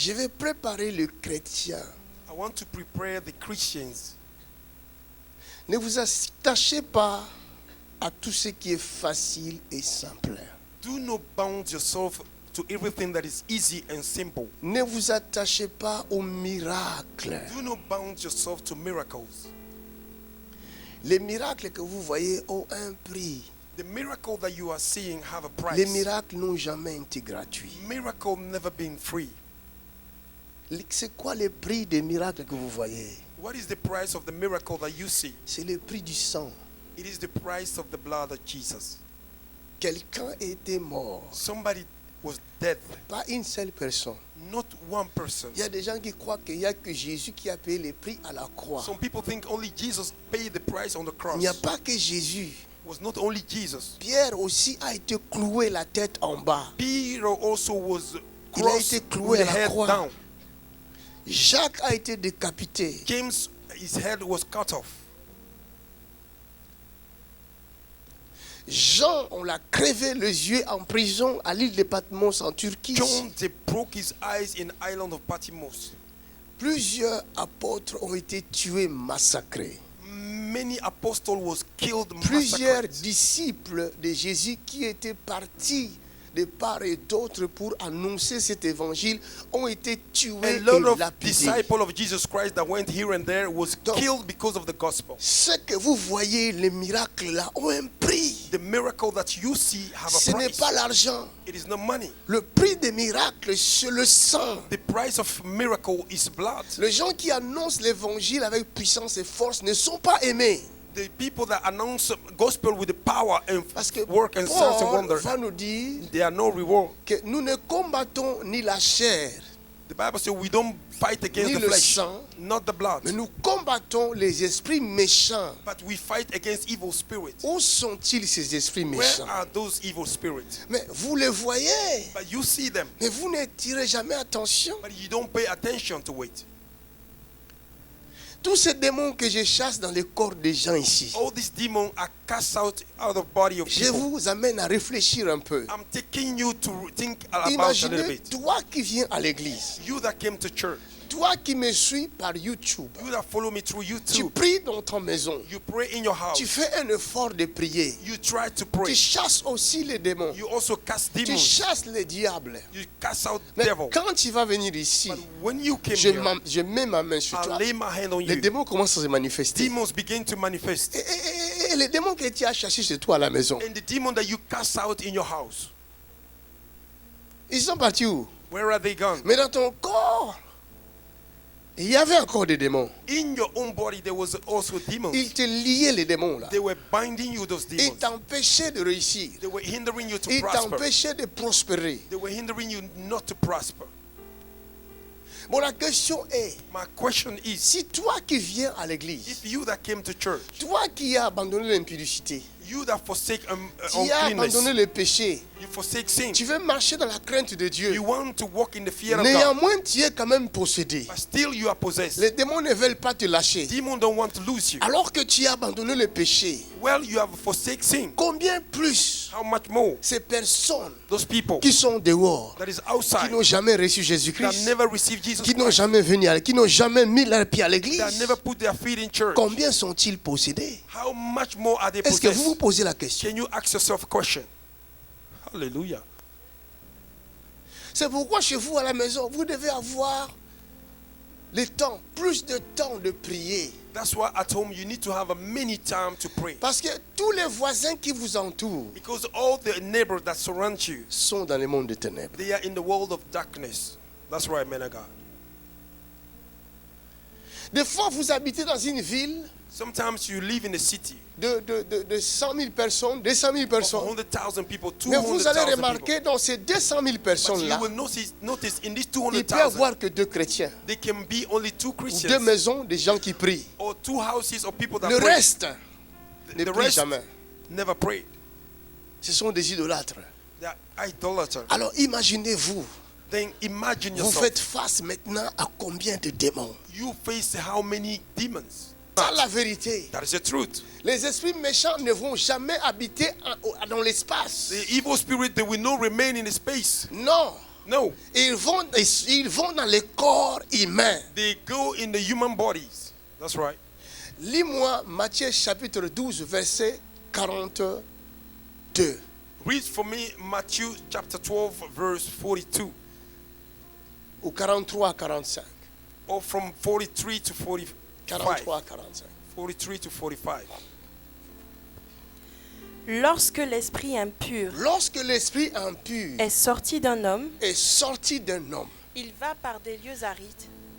Je vais préparer le chrétien. I want to prepare the Christians. Ne vous attachez pas à tout ce qui est facile et simple. Do not bound yourself to everything that is easy and simple. Ne vous attachez pas aux miracles. Do not bound yourself to miracles. Les miracles que vous voyez ont un prix. The miracle that you are seeing have a price. Les miracles n'ont jamais été gratuits. Miracle never been free. C'est quoi le prix des miracles que vous voyez? What is the price of the miracle that you see? C'est le prix du sang. It is the price of the blood of Jesus. Quelqu'un était mort. Somebody was dead. Pas une seule personne. Not one person. Il y a des gens qui croient qu'il n'y a que Jésus qui a payé le prix à la croix. Some people think only Jesus paid the price on the cross. Il n'y a pas que Jésus. It was not only Jesus. Pierre aussi a été cloué la tête en bas. Peter also was Il a été crossed cloué with à the la head croix. down. Jacques a été décapité. James, his head was cut off. Jean, on l'a crevé les yeux en prison à l'île de Patmos en Turquie. John, they broke his eyes in the island of Patmos. Plusieurs apôtres ont été tués, massacrés. Many apostles was killed, Plusieurs massacred. disciples de Jésus qui étaient partis de part et d'autre pour annoncer cet évangile ont été tués A et lot of lapidés. disciples of Jesus Christ that went here and there was Donc, killed because of the gospel. Ce que vous voyez, les miracles là, ont un prix. The miracle that you see have Ce a n'est price. pas l'argent. It is not money. Le prix des miracles, c'est le sang. The price of miracle is blood. Les gens qui annoncent l'évangile avec puissance et force ne sont pas aimés. The people that announce gospel with the power and Parce que work and signs and Paul wonder, va nous dire there are no reward. que nous ne combattons ni la chair, The Bible says we don't fight against ni the le flesh, sang, not the blood, mais nous combattons les esprits méchants. but we fight against evil spirits. Où sont-ils ces esprits Where méchants? are those evil spirits? Mais vous les voyez, But you see them, mais vous ne tirez jamais attention. but you don't pay attention to it. Tous ces démons que je chasse dans les corps des gens ici, All these demons are cast out of body of je people. vous amène à réfléchir un peu. I'm taking you to think about a little Imaginez bit. toi qui viens à l'église, You that came to church, toi qui me suis par YouTube, you that follow me through tu YouTube, pries dans ta maison, you pray in your house, tu fais un effort de prier, you try to tu pray, chasses aussi les démons, you also cast tu demons, chasses les diables. you cast out Mais devil. quand tu vas venir ici, But when you came je here, je mets ma main sur I toi, lay my hand on les you. démons commencent à se manifester. Demons begin to manifest. Et les démons que tu as chassés chez toi à la maison, And the demon that you cast out in your house, ils sont partis où? where are they gone? Mais dans ton corps, il y avait encore des démons. In your own body, there was also demons. Ils te liaient les démons là. They were binding you, those Ils demons. t'empêchaient de réussir. They were hindering you to Ils prosper. t'empêchaient de prospérer. They were hindering you not to prosper. Bon, la question est, My question is, si toi qui viens à l'église, if you that came to church, toi qui as abandonné l'impudicité, you that forsake tu as uncleanness, abandonné le péché, you forsake sin, tu veux marcher dans la crainte de Dieu, you want to walk in the fear of God, néanmoins tu es quand même possédé. but still you are possessed. Les démons ne veulent pas te lâcher. Demons don't want to lose you. Alors que tu as abandonné le péché, Well, you have forsake sin. combien plus How much more ces personnes those people qui sont dehors, that is qui outside, n'ont jamais reçu that Jésus-Christ, never received Jesus qui n'ont Christ, jamais venu, qui n'ont jamais mis leur pied à l'église, that never put their feet in church, combien sont-ils possédés? how much more are they Est-ce que vous vous possessed? posez la question? Can you ask yourself a question? Hallelujah. C'est pourquoi chez vous à la maison, vous devez avoir le temps, plus de temps de prier. That's why at home you need to have a many time to pray. Parce que tous les voisins qui vous entourent Because all the neighbors that surround you, sont dans le monde des ténèbres. they are in the world of darkness. That's right, man of God. Des fois, vous habitez dans une ville Sometimes you live in a city de 100 000 personnes, 200 000 of personnes. 100,000 people, Mais vous allez 200,000 remarquer people. dans ces 200 000 But you personnes-là, will notice in these il ne peut y 200,000, avoir que deux chrétiens. there can be only two Ou deux Christians maisons, des gens qui prient. or two houses of people that Le pray. reste ne The prie rest jamais. never prayed. Ce sont des idolâtres. They are idolaters. Alors imaginez-vous, Then imagine vous yourself. faites face maintenant à combien de démons? You face how many demons? C'est la vérité. That is the truth. Les esprits méchants ne vont jamais habiter dans l'espace. The evil spirit, they will not remain in space. Non. No, Ils vont dans les corps humains. they go in the human bodies. That's right. Lis-moi Matthieu chapitre 12, verset 42. Read for me Matthew chapter 12, verse 42, Ou 43 à 45. or from 43 to 45. 43 à 45. 43 to 45. Lorsque l'esprit impur Lorsque l'esprit impur est sorti d'un homme, est sorti d'un homme, il va par des lieux arides,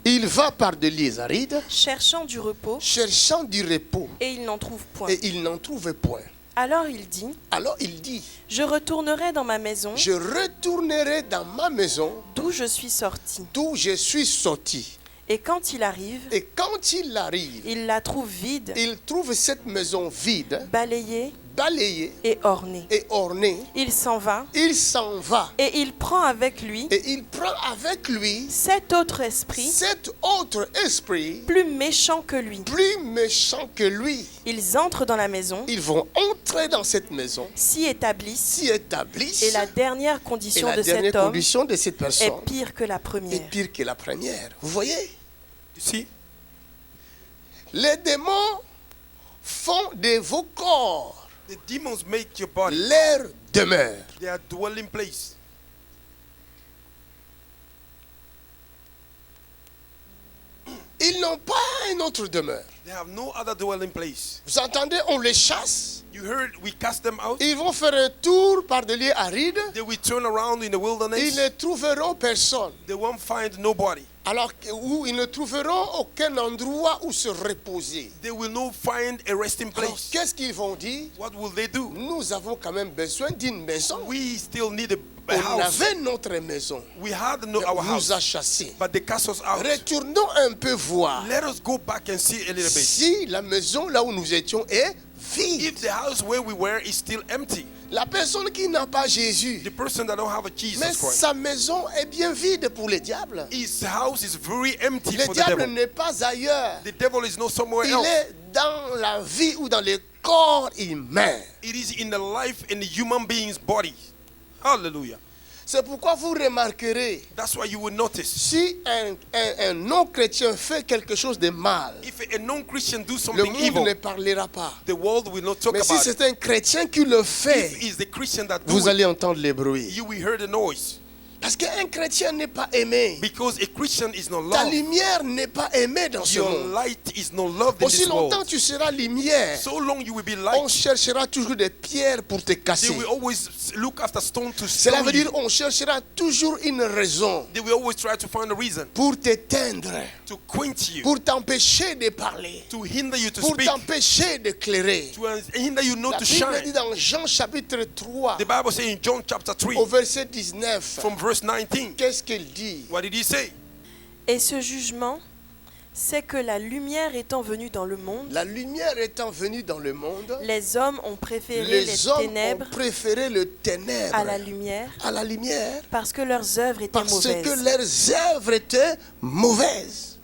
il va par des lieux arides, cherchant du repos, cherchant du repos, et il n'en trouve point. et il n'en trouve point. Alors il dit, Alors il dit, je retournerai dans ma maison, je retournerai dans ma maison d'où je suis sorti. d'où je suis sorti. Et quand il arrive, Et quand il arrive, il la trouve vide, il trouve cette maison vide, balayée balayée et ornée. et ornée. Il s'en va, Il s'en va et il prend avec lui et il prend avec lui 7 autres esprits, cet autre esprit plus méchants que lui. plus méchant que lui. Ils entrent dans la maison, Ils vont entrer dans cette maison, s'y établissent, s'y établissent, et la dernière et condition la de dernière cet homme condition de cette est personne pire que la est première. pire que la première. Vous voyez, You see? les démons font de vos corps The demons make your body leur demeure. their dwelling place. Ils n'ont pas une autre demeure. They have no other dwelling place. Vous entendez, on les chasse. You heard we cast them out. Ils vont faire un tour par des lieux arides. They will turn around in the Ils wilderness. ne trouveront personne. They won't find nobody. Alors où ils ne trouveront aucun endroit où se reposer. They will not find a resting Alors, place. qu'est-ce qu'ils vont dire? What will they do? Nous avons quand même besoin d'une maison. We still need a On house. avait notre maison. We had no our On nous a house, chassés. but they cast us out. Retournons un peu voir Let us go back and see a little bit. si la maison là où nous étions est vide. If the house where we were is still empty, La personne qui n'a pas Jésus, the person that don't have a mais Jesus Christ, sa maison est bien vide pour les diables. his house is very empty Le for the diable devil. n'est pas ailleurs. The devil is not somewhere Il else. est dans la vie ou dans le corps humain. It is in the life in the human being's body. Hallelujah. C'est pourquoi vous remarquerez, That's why you will notice. si un non-chrétien fait quelque chose de mal, If a non-Christian do le something monde evil, ne parlera pas. the world will not talk Mais si about it. c'est un chrétien qui le fait, If it's the Christian that do vous it, allez entendre les bruits. you will hear the noise. Parce qu'un chrétien n'est pas aimé. Because a Christian is not Ta loved. lumière n'est pas aimée dans ce Your monde. light is not loved in Aussi this longtemps world. tu seras lumière, So long you will be on light. cherchera toujours des pierres pour te They casser. will always look after stone to Cela stone veut dire you. on cherchera toujours une raison They will always try to find a reason pour t'éteindre, to quench you, pour t'empêcher de parler, to hinder you to pour speak, t'empêcher d'éclairer. to hinder you not La to Bible dit shine. dans Jean chapitre 3, The Bible says in John chapter 3, au verset 19, from verse 19, qu'est-ce qu'il dit? what did he say? Et ce jugement, c'est que la lumière étant venue dans le monde, La lumière étant venue dans le monde, les hommes ont préféré les les hommes ténèbres ont préféré le ténèbre à la lumière à la lumière parce que leurs œuvres étaient parce mauvaises. que leurs œuvres étaient mauvaises.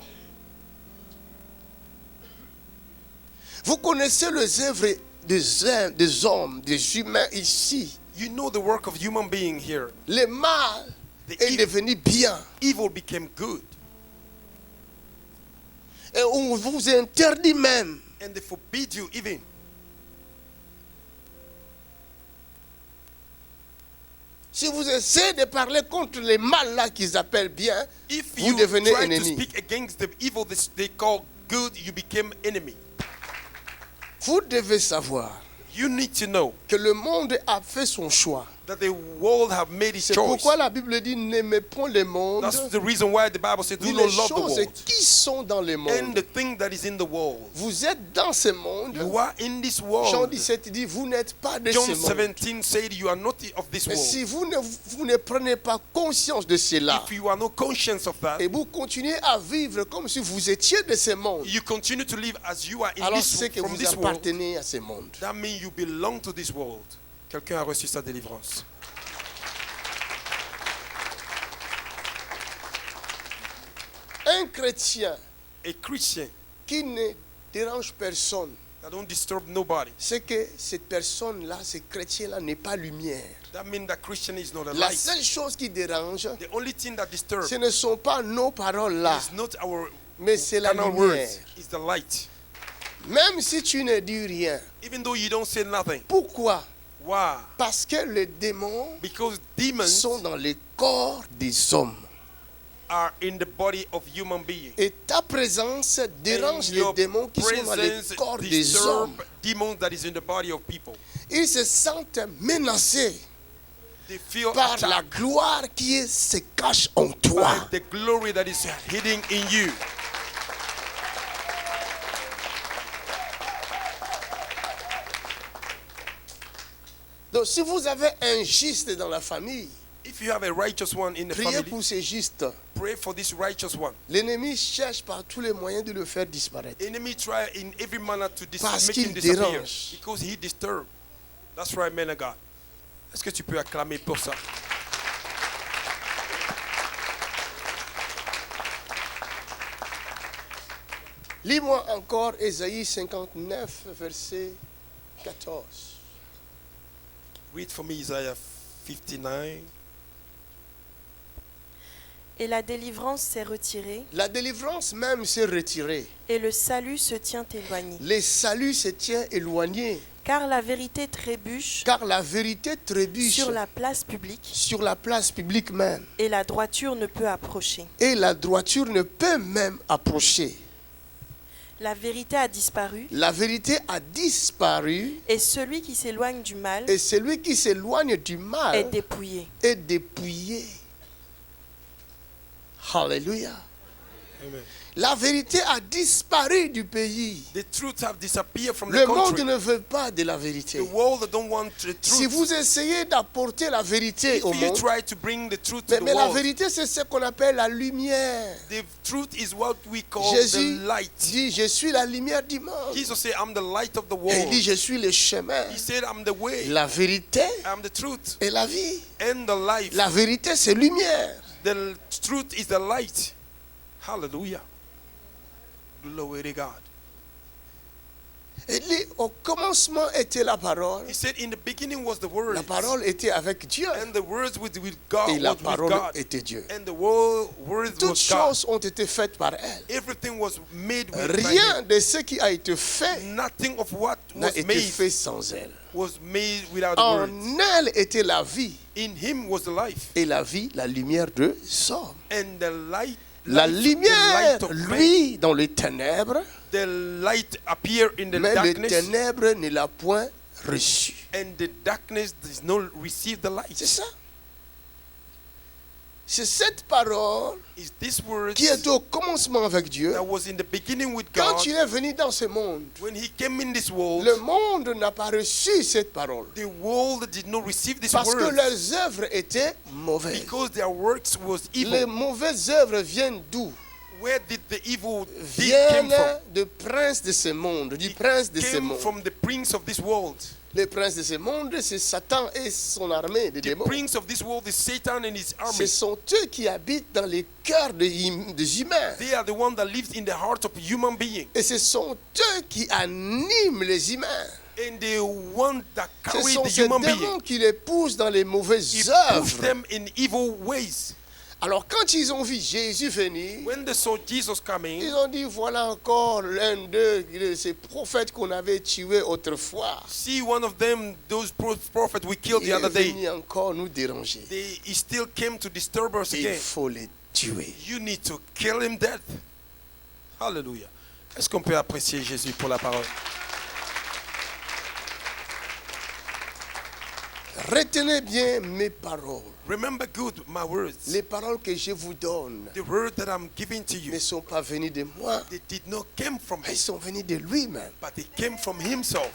Vous connaissez les œuvres des hommes, des humains ici. You know the work of human being here. Le mal The est devenu bien. evil became good, Et on vous interdit même and they forbid you even. si vous essayez de parler contre les mal là qu'ils appellent bien, If vous you devenez try to ennemi. speak against the evil they call good, you became enemy. Vous devez savoir You need to know que le monde a fait son choix. that the world have made its C'est choice. pourquoi la Bible dit n'aimez point le monde, That's the reason why the Bible says do ni not les love the choses world qui sont dans le and monde. the thing that is in the world. Vous êtes dans ce monde. You are in this Jean world. 17 dit vous n'êtes pas de John ce monde. 17 said you are not of this Mais world. si vous ne prenez pas conscience de cela If you are not conscious of that, et vous continuez à vivre comme si vous étiez de ce monde, you continue to live as you are in alors this c'est que from vous this world. appartenez à ce monde. That means you belong to this world. Quelqu'un a reçu sa délivrance. Un chrétien A Christian qui ne dérange personne, That don't disturb nobody. c'est que cette personne-là, ce chrétien-là n'est pas lumière. That means that Christian is not a La light. seule chose qui dérange, The only thing that disturbs ce ne sont pas nos paroles-là, is not our mais c'est la carnal lumière. words, it's the light. Même si tu ne dis rien. Even though you don't say nothing. Pourquoi? Why? Parce que les démons Because demons sont dans le corps des hommes. are in the body of human beings. Et ta présence dérange And les your démons qui sont dans le presence corps des hommes. disturb demons that is in the body of people. Ils se sentent menacés They feel par la attacked gloire qui se cache en toi. by the glory that is hidden in you. Donc si vous avez un juste dans la famille, If you have a righteous one in the priez family, pour ce juste. pray for this righteous one. L'ennemi cherche par tous les moyens de le faire disparaître. Enemy try in every manner to Parce make qu'il him disappear dérange. because he disturbed. That's right, man of God. Est-ce que tu peux acclamer pour ça? Lis-moi encore Ésaïe 59, verset 14. Read for me Isaiah 59. Et la délivrance s'est retirée, La délivrance même s'est retirée. et le salut se tient éloigné. Le salut se tient éloigné. Car la vérité trébuche Car la vérité trébuche sur la place publique, sur la place publique même. et la droiture ne peut approcher. Et la droiture ne peut même approcher. La vérité a disparu, La vérité a disparu et celui qui s'éloigne du mal et celui qui s'éloigne du est mal dépouillé. est dépouillé. Alléluia. Amen. La vérité a disparu du pays. The truth have disappeared from Le the monde country. ne veut pas de la vérité. The world don't want the Si truth. vous essayez d'apporter la vérité If au you monde, try to bring the truth to the mais la world, vérité c'est ce qu'on appelle la lumière. the truth is what we call Jésus the light. dit, je suis la lumière du monde. Jesus said, I'm the light of the Et il world. dit, je suis le chemin, He said, I'm the way, la vérité I'm the truth, et la vie. and the life. La vérité c'est lumière. The truth is the light. Hallelujah. Glory to God. Il dit, au commencement était la parole. He said, in the beginning was the word, La parole était avec Dieu. and the words with God, Et la was with parole God, était Dieu. and the word Toutes was God. choses ont été faites par elle. Everything was made with by Rien him. de ce qui a été fait Nothing of what n'a was été made fait sans elle. was made without the En words. elle était la vie. In him was the life, Et la vie, la lumière de l'homme. and the light. La light, the lumière, light of man. lui, dans les ténèbres, The light appear in the mais les darkness, ténèbres ne l'a point reçu. and the darkness does not receive the light. C'est ça. C'est cette parole Is this word qui est au commencement avec Dieu. that was in the beginning with Quand God? il est venu dans ce monde, When he came in this world, le monde n'a pas reçu cette parole. the world did not receive this Parce que word leurs œuvres étaient mauvaises. because their works was Les evil. mauvaises œuvres viennent d'où? Where did the evil deed came Viennent from? du prince de ce monde, du prince de ce Came monde. from the prince of this world. Le prince de ce monde, c'est Satan et son armée de The démons. prince of this world is Satan and his Ce army. sont eux qui habitent dans les cœurs des humains. They are the one that lives in the heart of human being, Et ce sont eux qui animent les humains. and the one that Ce carry sont the ces human démons being. qui les poussent dans les mauvaises He pushed œuvres. them in evil ways. Alors quand ils ont vu Jésus venir, When they saw Jesus coming, ils ont dit, voilà encore l'un de ces prophètes qu'on avait tués autrefois. see one of them, those prophets we killed Il the est other day. venu encore nous déranger. He still came to disturb us Il again. faut les tuer. You need to kill him dead. Hallelujah. Est-ce qu'on peut apprécier Jésus pour la parole? Retenez bien mes paroles. Remember good my words. Les paroles que je vous donne The word that I'm giving to you, ne sont pas venues de moi, they did not come from elles him, sont venues de lui-même. but they came from himself.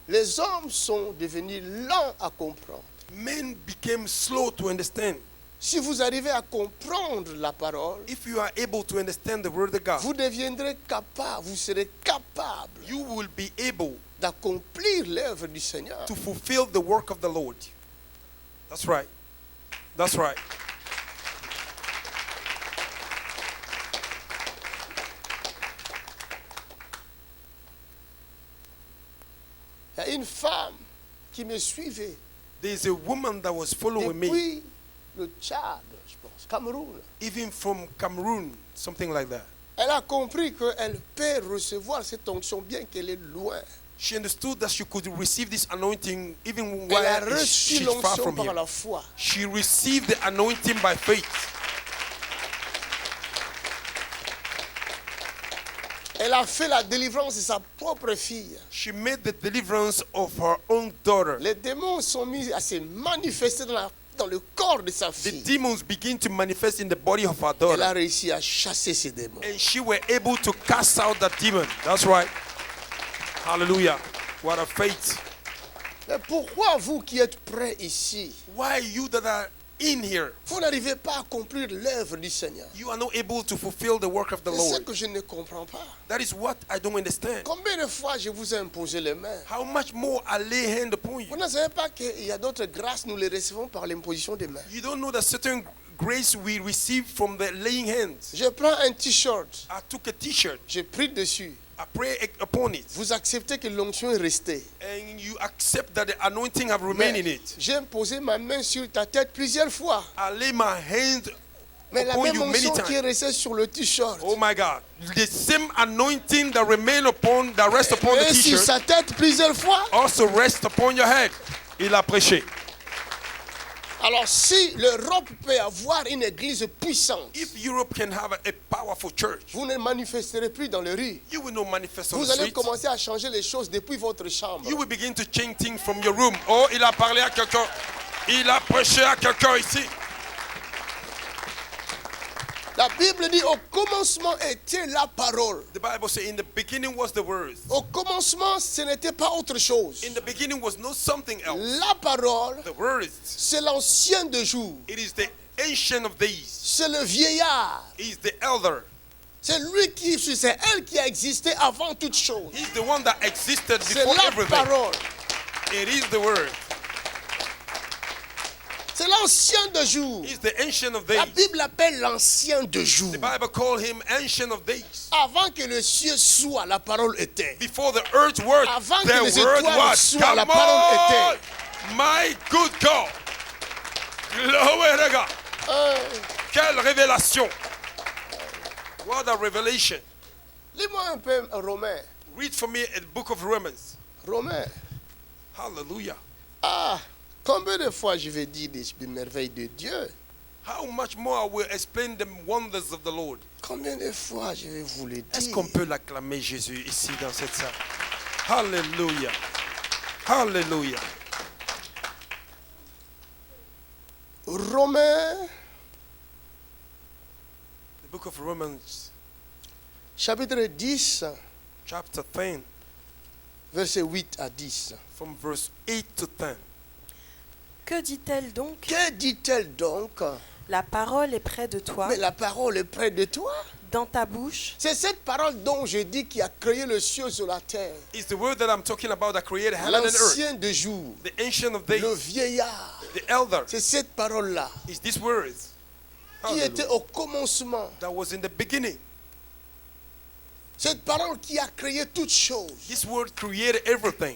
Les hommes sont devenus lents à comprendre. Men became slow to understand. Si vous arrivez à comprendre la parole, If you are able to understand the word of God, vous deviendrez capable, vous serez capable you will be able d'accomplir l'œuvre du Seigneur. to fulfill the work of the Lord. That's right. That's right. une femme qui me suivait There's a woman that was following me, depuis le Tchad, je pense, Cameroun. even from Cameroon, something like that. Elle a compris qu'elle peut recevoir cette onction bien qu'elle est loin. She understood that she could receive this anointing even Elle a while reçu she's far l'onction from par here. la foi. She received the anointing by faith. Elle a fait la délivrance de sa propre fille. She made the deliverance of her own daughter. Les démons sont mis à se manifester dans le corps de sa The fille. demons begin to manifest in the body of her Elle a daughter. réussi à chasser ces démons. And she were able to cast out that demon. That's right. Hallelujah. What a faith. Mais pourquoi vous qui êtes prêts ici, Why you that are in here, vous n'arrivez pas à accomplir l'œuvre du Seigneur? you are not able to fulfill the work of the C'est ce Lord? que je ne comprends pas. That is what I don't understand. Combien de fois je vous ai imposé les mains? How much more I lay hand upon Vous you? ne savez pas qu'il y a d'autres grâces, nous les recevons par l'imposition des mains. You don't know that certain grace we receive from the laying hands. Je prends un t-shirt, I took a t-shirt. je prie dessus. I pray upon it. Vous acceptez que l'onction est restée. And you accept that the anointing have remained in Mais it. j'ai posé ma main sur ta tête plusieurs fois. I lay my hand Mais la upon même you many onction qui est times. restée sur le t-shirt. Oh my God. The same anointing that remain upon, that rest upon the Mais sur t-shirt, sa tête plusieurs fois. also rest upon your head. Il a prêché. Alors si l'Europe peut avoir une église puissante, If Europe can have a powerful church, vous ne manifesterez plus dans les rues. you will not manifest on Vous the allez street. commencer à changer les choses depuis votre chambre. You will begin to change things from your room. Oh, il a parlé à quelqu'un. Il a prêché à quelqu'un ici. La Bible dit au commencement était la parole. The Bible says in the beginning was the word. Au commencement, ce n'était pas autre chose. In the beginning was not something else. La parole, The word, c'est l'ancien de jour. it is the ancient of days. C'est le vieillard. He is the elder. C'est lui qui, c'est elle qui a existé avant toute chose. He's the one that existed C'est before la everything. parole. It is the word. C'est l'ancien de jour. He's the ancient of La days. Bible appelle l'ancien de jour. The Bible called him ancient of days. Avant que le ciel soit, la parole était. Before the earth was, Avant que the les word étoiles was. soient, la Come parole on, était. my good God. Glory to God. Quelle révélation. What a revelation. Lis-moi un peu Romain. Read for me the book of Romans. Romain. Hallelujah. Ah, combien de fois je vais dire des merveilles de Dieu? How much more I will explain the wonders of the Lord. Combien de fois je vais vous le Est-ce dire? qu'on peut l'acclamer Jésus ici dans cette salle? Hallelujah. Hallelujah. Romains, The book of Romans, chapitre 10, chapter 10, verset 8 à 10. from verse 8 to 10. Que dit-elle donc? Que dit-elle donc? La parole est près de toi, Mais la parole est près de toi. dans ta bouche. C'est cette parole dont je dis qui a créé le ciel sur la terre. It's the word that I'm talking about that created heaven and earth. L'ancien de jour, The ancient of le days, vieillard. the elder, C'est cette parole-là is this word qui était au commencement. that was in the beginning. Cette parole qui a créé toutes choses. This word created everything.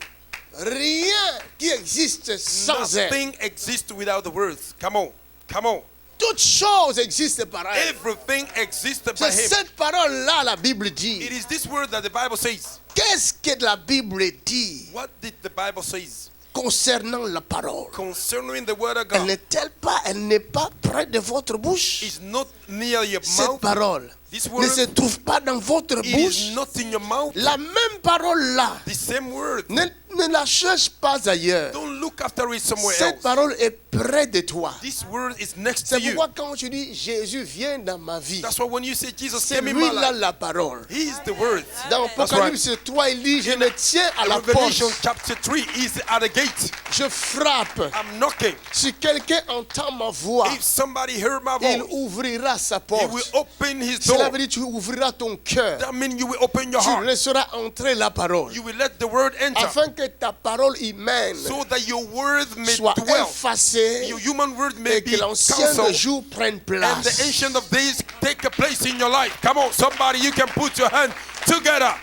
Rien qui existe sans elle. Nothing exists without the words. Come on, come on. Toutes choses existent par elle. Everything existed by C'est him. cette parole-là, la Bible dit. It is this word that the Bible says. Qu'est-ce que la Bible dit What did the Bible says concernant la parole? concerning the word of Elle God? n'est pas près de votre bouche. Is not near your Cette mouth. parole This ne word, se trouve pas dans votre it bouche. is not in your mouth. La même parole-là, The same word. ne la cherche pas ailleurs. Don't look after it somewhere Cette else. parole est près de toi. This word is next to C'est you. pourquoi quand tu dis Jésus vient dans ma vie, That's why when you say Jesus c'est came in my lui-là life, la parole. He is the word. Dans That's right. Apocalypse 3, il dit, je me tiens à la Revelation porte, chapter 3 is at the gate. je frappe. I'm knocking. Si quelqu'un entend ma voix, If somebody heard my il voice, ouvrira sa he porte. will open his Cela door. veut dire que tu ouvriras ton cœur. That means you will open your Tu heart. laisseras entrer la parole. You will let the word enter Afin que ta parole humaine so that your word may soit dwell. effacée Your human word may et be que l'ancien de counseled. jour prenne And the place. ancient of days take a place in your life. Come on, somebody, you can put your hand together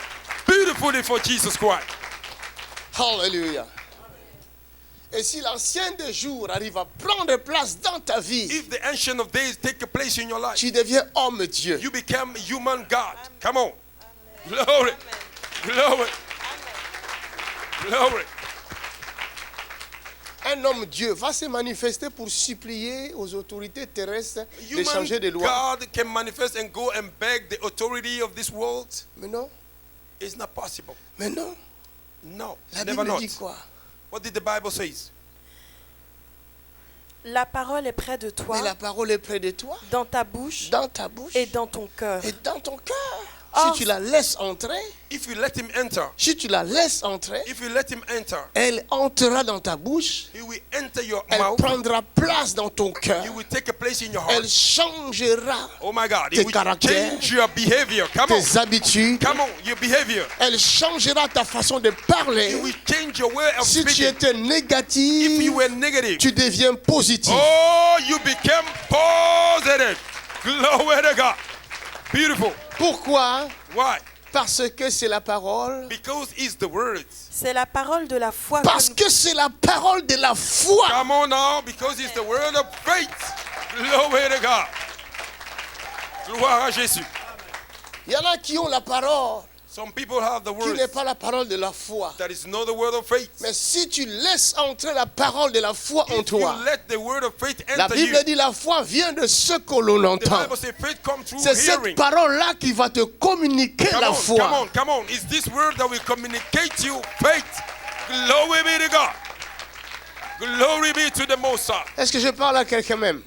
beautifully for Jesus Christ. Alléluia. Et si l'ancien des jours arrive à prendre place dans ta vie, If the ancient of days take a place in your life, tu deviens homme Dieu. you become human God. Come on. Glory. Glory. Glory. Un homme Dieu va se manifester pour supplier aux autorités terrestres de Human changer de loi. God can manifest and go and beg the authority of this world. Mais non, It's not possible. mais non. No, La never Bible not. dit quoi? What did the Bible say? La parole est près de toi, Mais la parole est près de toi, dans ta bouche dans ta bouche et dans ton cœur. et dans ton cœur. Oh. Si tu la laisses entrer, If you let him enter, si tu la laisses entrer, if you let him enter, elle entrera dans ta bouche, he will enter your elle mouth. prendra place dans ton cœur, He will take a place in your elle heart. changera Oh my God. He tes will caractères, change your behavior. Come on. tes habitudes, Come on, your behavior. elle changera ta façon de He parler. will change your way of Si tu speaking. étais If you négatif, were negative, tu deviens positif. oh, you became positive. Glory to God. Beautiful. Pourquoi? Why? Parce que c'est la parole. Because it's the words. C'est la parole de la foi. Parce que que c'est la parole de la foi. Come on now, because it's the word of faith. Glory to God. Gloire à Jésus. Il y en a qui ont la parole, Some people have the qui word n'est pas la parole de la foi. that is not the word of faith. Mais si tu laisses entrer la parole de la foi en If you toi, let the word of faith la enter you, Bible dit la foi vient de ce que l'on the entend. Bible says faith comes through C'est hearing. cette parole-là qui va te communiquer Come la on, foi. come on, come on. It's this word that will communicate you faith. Glory be to God. Glory be to the Most High. Est-ce que je parle à quelqu'un même?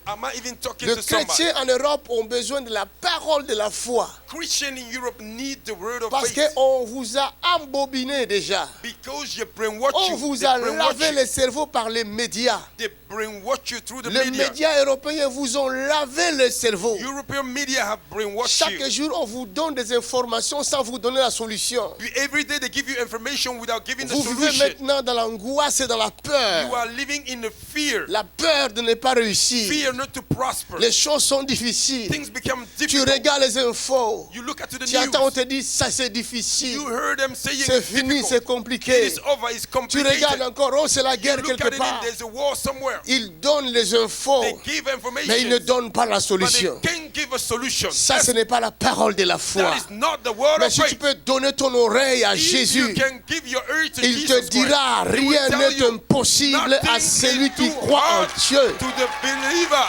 Am I even talking Les to somebody? chrétiens en Europe ont besoin de la parole de la foi. Christians in Europe need the word of Parce faith. qu'on vous a embobiné déjà. Because you brainwash On you. vous They a brainwash lavé you. le cerveau par les médias. They brainwash you through the Les media. médias européens vous ont lavé le cerveau. European media have brainwashed Chaque you. jour, on vous donne des informations sans vous donner la solution. Every day they give you information without giving the Vous vivez solution. maintenant dans l'angoisse et dans la You peur. are living in the fear. La peur de ne pas réussir. Fear not to prosper. Les choses sont difficiles. Things become Tu difficult. regardes les infos. You look at the Tu entends, on news. te dit, ça c'est difficile. You heard them saying C'est it's fini, difficult. c'est compliqué. It is over, it's Tu complicated. regardes encore, oh c'est la You guerre look at quelque it part. and there's a war somewhere. Ils donnent les infos, They give information, mais ils ne donnent pas la but they solution. can't give a solution. Ça, ce n'est pas la parole de la foi. That is not the word Mais of si tu faith. peux donner ton oreille à If you Jésus, can give your ear to il te Jesus dira, Christ, he will rien tell n'est you, impossible à nothing celui is qui too croit en hard Dieu. to the believer.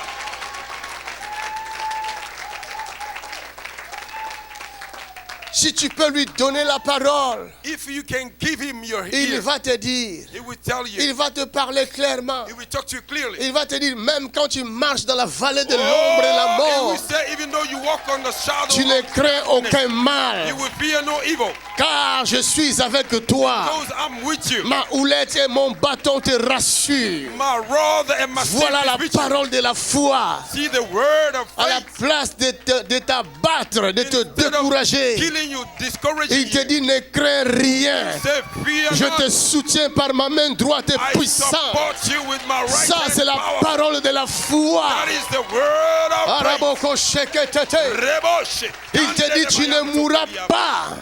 Si tu peux lui donner la parole, If you can give him your il ear, va te dire, he will tell you. il va te parler clairement. He will talk to you clearly. Il va te dire, même quand tu marches dans la vallée de l'ombre et la He mort, will say, even though you walk on the shadow tu ne of crains aucun you mal, will fear no evil, car je suis avec toi. because I'm with you. Ma houlette et mon bâton te rassurent. My rod and my Voilà staff la is with you. parole de la foi. See the word of À la faith. place de t'abattre, de te Instead of décourager, killing you, discouraging il te you, dit ne crains rien. say fear Je not. te soutiens par ma main droite et I puissante. support you with my right Ça, hand c'est la power. parole de la foi. That is the word of faith. Araboko sheketete. Reboshi. Il te dit tu ne mourras pas.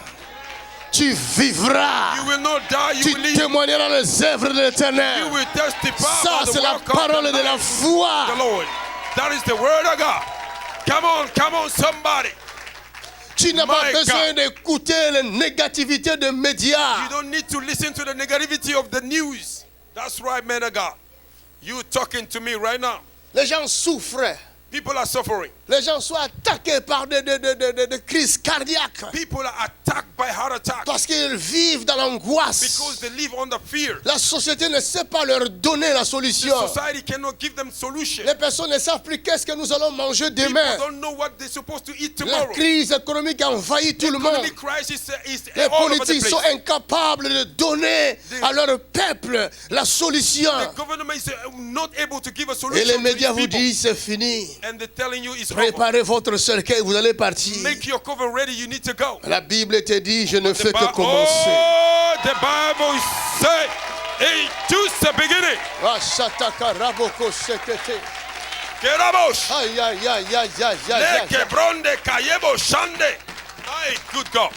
Tu vivras. You will not die, you Tu will live. témoigneras les œuvres de You l'Éternel. will testify Ça, about the c'est la work of parole the de la Lord. foi. The Lord. That is the word of God. Come on, somebody. Tu n'as pas My besoin God. d'écouter les négativités des You médias. don't need to listen to the negativity of the news. That's right, man of God. You talking to me right now. Les gens souffrent. People are suffering. Les gens sont attaqués par des crises cardiaques. People are attacked by heart attack Parce qu'ils vivent dans l'angoisse. because they live under fear. La société ne sait pas leur donner la The solution. society cannot give them solution. Les personnes ne savent plus qu'est-ce que nous allons manger People demain. don't know what they're supposed to eat La tomorrow. crise économique envahit tout le monde. Economic crisis is Les all over the politiques sont place. incapables de donner à leur peuple la solution. The government is not able to give a Et solution les to médias these vous people. disent c'est fini. And they're telling you it's over. Préparez votre cercueil, vous allez partir. Make your cover ready, you need to go. La Bible te dit, je ne The fais que Bi- commencer. Oh, the Bible says it's just the beginning. Ah, shataka raboko shekete. Kerabosh. Aïe, aïe, aïe, aïe, aïe, aïe, aïe. Leke bronde kayebo shande. Ay, good God.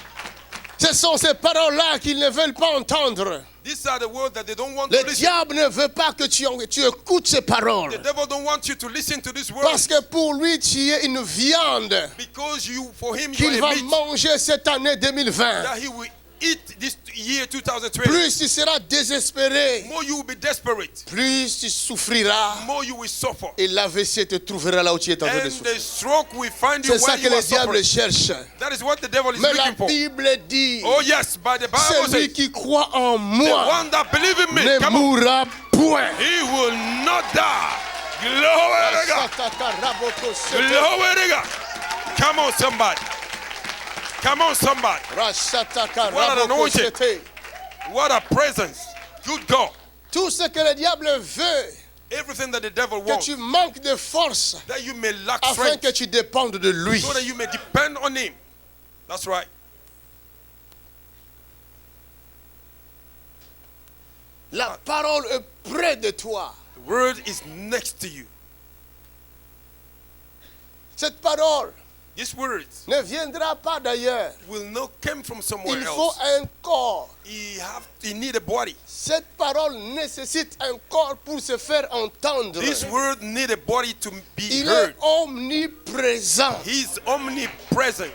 Ce sont ces paroles-là qu'ils ne veulent pas entendre. These are the words that they don't want Le to listen. diable ne veut pas que tu écoutes ces paroles. The devil don't want you to listen to this word Parce que pour lui, tu es une viande because for him you qu'il are va a meat manger cette année 2020. that he will eat this year 2020. Plus tu seras désespéré, More you will be desperate. plus tu souffriras. More you will suffer. Et l'AVC te trouvera là où tu es en train de And the souffrir. stroke will find you C'est ça while que you le are diable suffering. cherche. That is what the devil is Mais la looking for. Bible dit, Oh yes, but the Bible celui says, qui croit en the moi one that believes in me, ne come on, mourra point. he will not die. Glory to God. Glory to God. Come on, somebody. Come on, somebody. What an anointing. What a presence. Good God. Tout ce que le diable veut, Everything that the devil que wants, tu manques de force that you may lack afin strength, que tu dépendes de lui. so that you may depend on him. That's right. La parole est près de toi. The word is next to you. Cette parole This word ne viendra pas d'ailleurs. will not come from somewhere Il faut else. un corps. He need a body. Cette parole nécessite un corps pour se faire entendre. This word need a body to be Il heard. est omniprésent. He's omnipresent.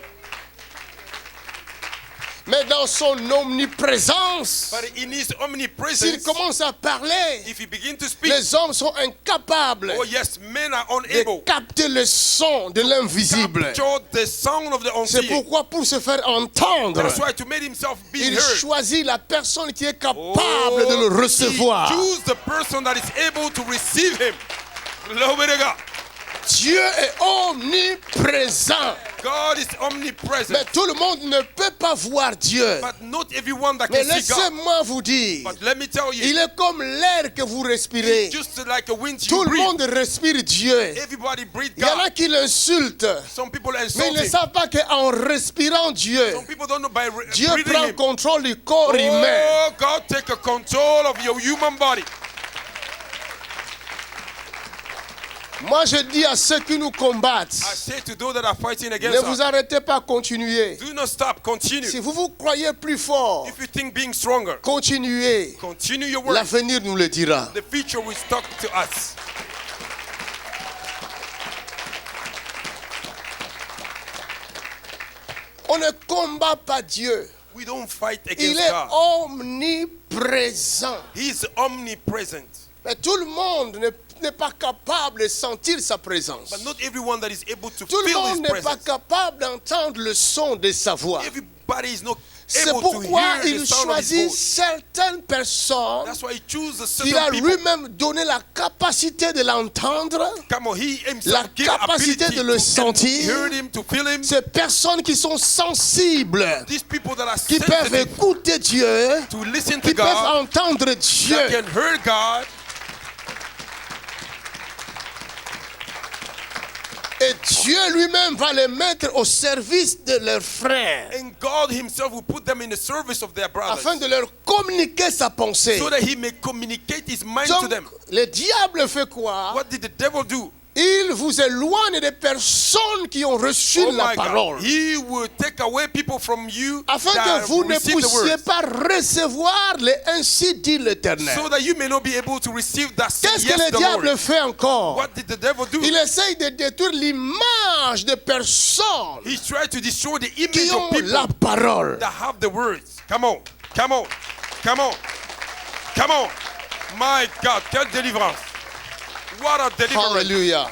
Mais dans son omniprésence, But in his s'il omnipresence, commence à parler, if he begins to speak, les hommes sont incapables oh yes, men are de unable capter le son de l'invisible. capture the sound of the C'est unseen. pourquoi pour se faire entendre, That's why to make himself be il heard. choisit la personne qui est capable Oh, de le recevoir. he choose the person that is able to receive him. Glory to God. Dieu est omniprésent. God is omnipresent. Mais tout le monde ne peut pas voir Dieu. But not everyone that Mais can see God. laissez-moi vous dire, But let me tell you, il est comme l'air que vous respirez. just like a wind Tout you le breathe. monde respire Dieu. Everybody breathe Il y en a God. qui l'insultent, Some people mais insult ils ne him. savent pas qu'en respirant Dieu, Some people don't know by Dieu breathing prend him. contrôle du corps humain. Oh, God take a control of your human body. Moi, je dis à ceux qui nous combattent, I say to those that are fighting ne against vous us, arrêtez pas, continuez. do not stop, continue. Si vous vous croyez plus fort, If you think being stronger, continuez. continue your work. L'avenir nous le dira. The future will talk to us. On ne combat pas Dieu. We don't fight Il against est God. omniprésent. He is omnipresent. Mais tout le monde n'est pas capable de sentir sa présence. But not everyone that is able to Tout le feel his monde n'est pas presence. capable d'entendre le son de sa voix. Everybody is not C'est able to pourquoi hear the il sound of his choisit voice. certaines personnes. That's why he chooses Il a certain people. lui-même donné la capacité de l'entendre, Come on, he la himself gave capacité ability de le to sentir. hear him, to feel him. Ces personnes qui sont sensibles, These people that are qui peuvent sensitive écouter Dieu, to listen to qui peuvent God, entendre Dieu. that can hear God, Et Dieu lui-même va les mettre au service de leurs frères, and God himself will put them in the service of their brothers, afin de leur communiquer sa pensée. so that he may communicate his mind to Donc, them. le diable fait quoi? What did the devil do? Il vous éloigne des personnes qui ont reçu Oh la my parole, God. He will take away people from you afin that que vous ne receive the puissiez word, pas recevoir les ainsi dit l'Éternel. so that you may not be able to receive that Qu'est-ce yes, que le the diable Lord. fait encore? What did the devil do? Il essaye de détruire l'image de personnes He tried to destroy the image qui of ont people la parole. that have the words. Come on, come on, come on, come on. My God, quelle délivrance. What a deliverance. Alléluia.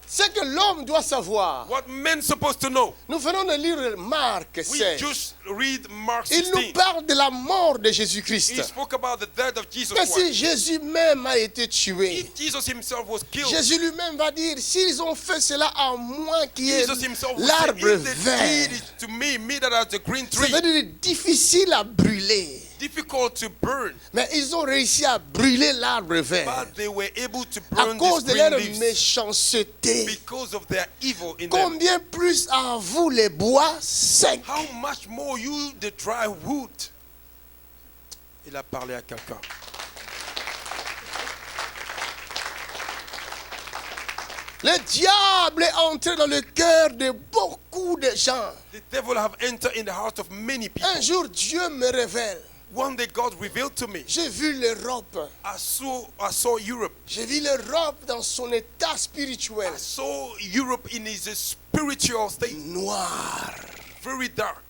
Ce que l'homme doit savoir. What men supposed to know. Nous venons de lire Marc We 16. just read Mark Il 16. nous parle de la mort de He Jésus-Christ. spoke about the death of Jesus Mais si Christ. Jésus même a été tué, If Jesus himself was killed, Jésus lui-même va dire, s'ils ont fait cela à moi qui est Jesus himself will say, l'arbre if they vert, did it to me that are the green ça tree, veut dire difficile à brûler. difficult to burn, Mais ils ont réussi à brûler l'arbre vert but they were able to à burn cause these de leur green leaves méchanceté. because of their evil in them. Combien plus à vous les bois secs? How much more you, the dry wood? Il a parlé à quelqu'un. Le diable est entré dans le cœur de beaucoup de gens. The devil have entered in the heart of many people. Un jour, Dieu me révèle. One day God revealed to me. J'ai vu l'Europe. I saw Europe. J'ai vu l'Europe dans son état spirituel. I saw Europe in its spiritual state. Noir. Very dark.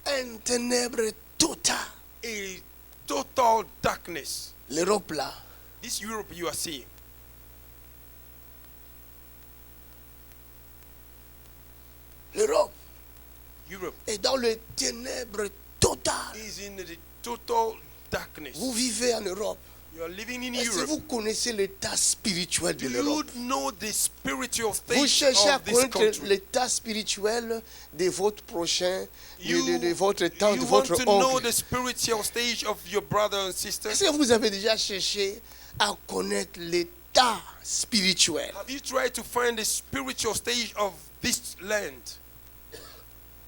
Un ténèbre total. A total darkness. L'Europe là. This Europe you are seeing. L'Europe est dans le ténèbre total. Is in the total darkness. Vous vivez en Europe. You are living in Est-ce que Europe. vous connaissez l'état spirituel de Do l'Europe? you know the spiritual state Vous cherchez à of this connaître country? l'état spirituel de votre prochain, You, de votre tante, you de want votre to know oncle. the spiritual stage of your brother and sister? Est-ce que vous avez déjà cherché à connaître l'état spirituel Have you tried to find the spiritual stage of this land?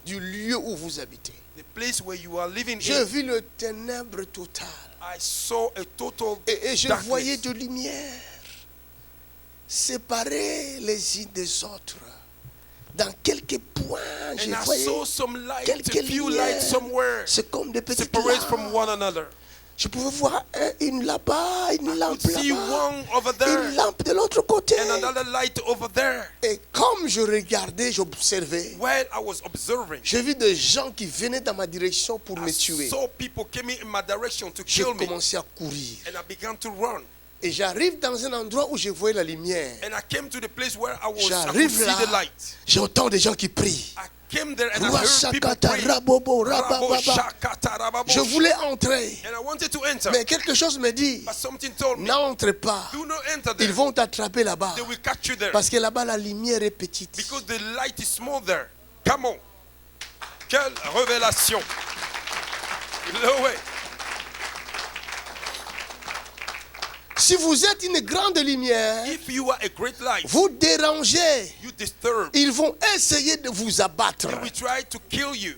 du lieu où vous habitez? The place where you are living J'ai in. vu le ténèbre total. I saw a total Et je darkness. voyais de lumière séparer les uns des autres. Dans quelques points, je And I voyais saw some light, quelques a few lights lumières. somewhere, C'est comme des petites separate from lampes. one another. Je pouvais voir une là-bas, une lampe Could see là-bas, one over there une lampe de l'autre côté. and another light over there. Et comme je regardais, j'observais, While I was observing, j'ai vu des gens qui venaient dans ma direction pour me I tuer. saw people coming in my direction to J'ai kill me, commencé à courir. and I began to run. Et j'arrive dans un endroit où je voyais la lumière. And I came to the place where I could J'arrive see là, the light. j'entends des gens qui prient. I came there and I heard people Rashakata, pray. rabobo, Rabo rabababa. shakata rababo. Je voulais entrer, And I wanted to enter, mais quelque chose me dit, but something told me, n'entre pas. do not enter Ils there. vont t'attraper là-bas. They will catch you there. Parce que là-bas, la lumière est petite. Because the light is small there. Come on. Quelle révélation. No way. Si vous êtes une grande lumière, If you are a great light, vous dérangez. you disturb. Ils vont essayer de vous abattre. They will try to kill you.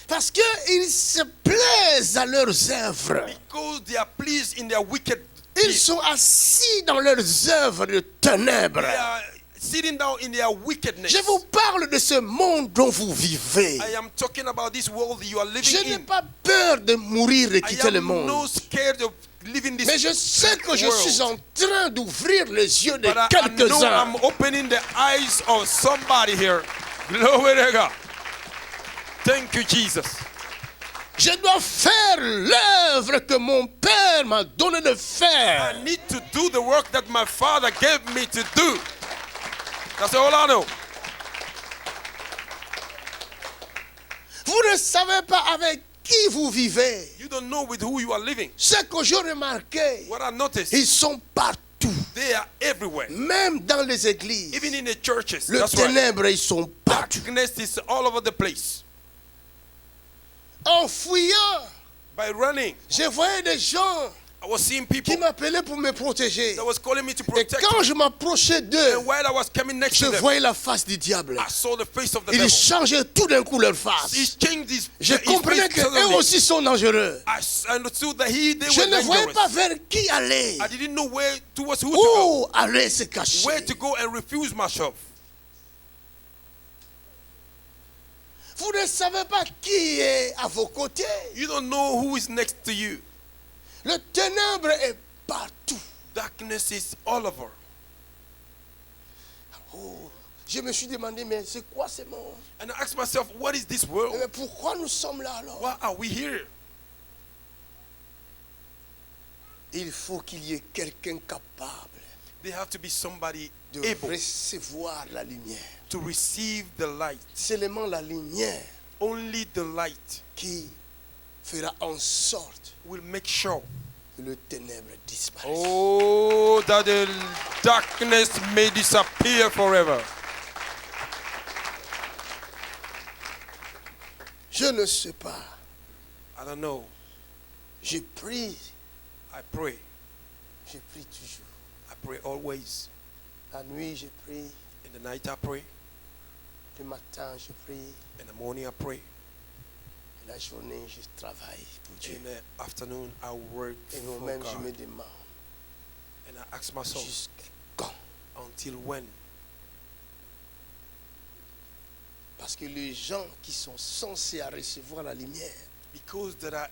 Parce qu'ils se plaisent à leurs œuvres. Because they are pleased in their wicked Ils deeds. sont assis dans leurs œuvres de ténèbres. They are sitting down in their wickedness. Je vous parle de ce monde dont vous vivez. I am talking about this world you are living Je n'ai in. pas peur de mourir et I quitter le am monde. no scared of living this Mais je sais que je world. suis en train d'ouvrir les yeux de But I know quelques-uns. I'm opening the eyes of somebody here. Glory to God. Thank you, Jesus. Je dois faire l'œuvre que mon Père m'a donné de faire. I need to do the work that my Father gave me to do. That's all I know. Vous ne savez pas avec qui vous vivez. You don't know with who you are living. Ce que j'ai remarqué, What I noticed, ils sont partout. they are everywhere. Même dans les églises. Even in the churches. Le That's right. ténèbre, ils sont partout. Darkness is all over the place. En fuyant, By running, je voyais des gens I was seeing qui people m'appelaient pour me protéger. that was calling me to Et protect quand me. je m'approchais d'eux, And while I was coming next je to them, voyais la face du diable. I saw the face of the Ils devil. changeaient tout d'un coup leur He face. changed his, Je his comprenais face qu'eux suddenly. aussi sont dangereux. I understood that they Je were ne voyais dangerous. pas vers qui aller. I didn't know where towards who to go, Où aller se cacher. where to go and refuse myself. Vous ne savez pas qui est à vos côtés. You don't know who is next to you. Le ténèbre est partout. Darkness is all over. Oh, je me suis demandé, mais c'est quoi ce monde? And I asked myself, what is this world? Mais pourquoi nous sommes là alors? Why are we here? Il faut qu'il y ait quelqu'un capable There have to be somebody de able recevoir la lumière. to receive the light. Seulement la lumière Only the light qui fera en sorte will make sure, que le ténèbre disparaisse. oh, that the darkness may disappear forever. Je ne sais pas. I don't know. Je prie. I pray. Je prie toujours. I pray always. La nuit, je prie. In the night I pray. Le matin, je prie. In the morning I pray. Et la journée, je travaille pour Dieu. In the afternoon I work Et for moi-même, je me God. demande, And I ask myself, jusqu'à quand? until when? Parce que les gens qui sont censés à recevoir la lumière, Because there are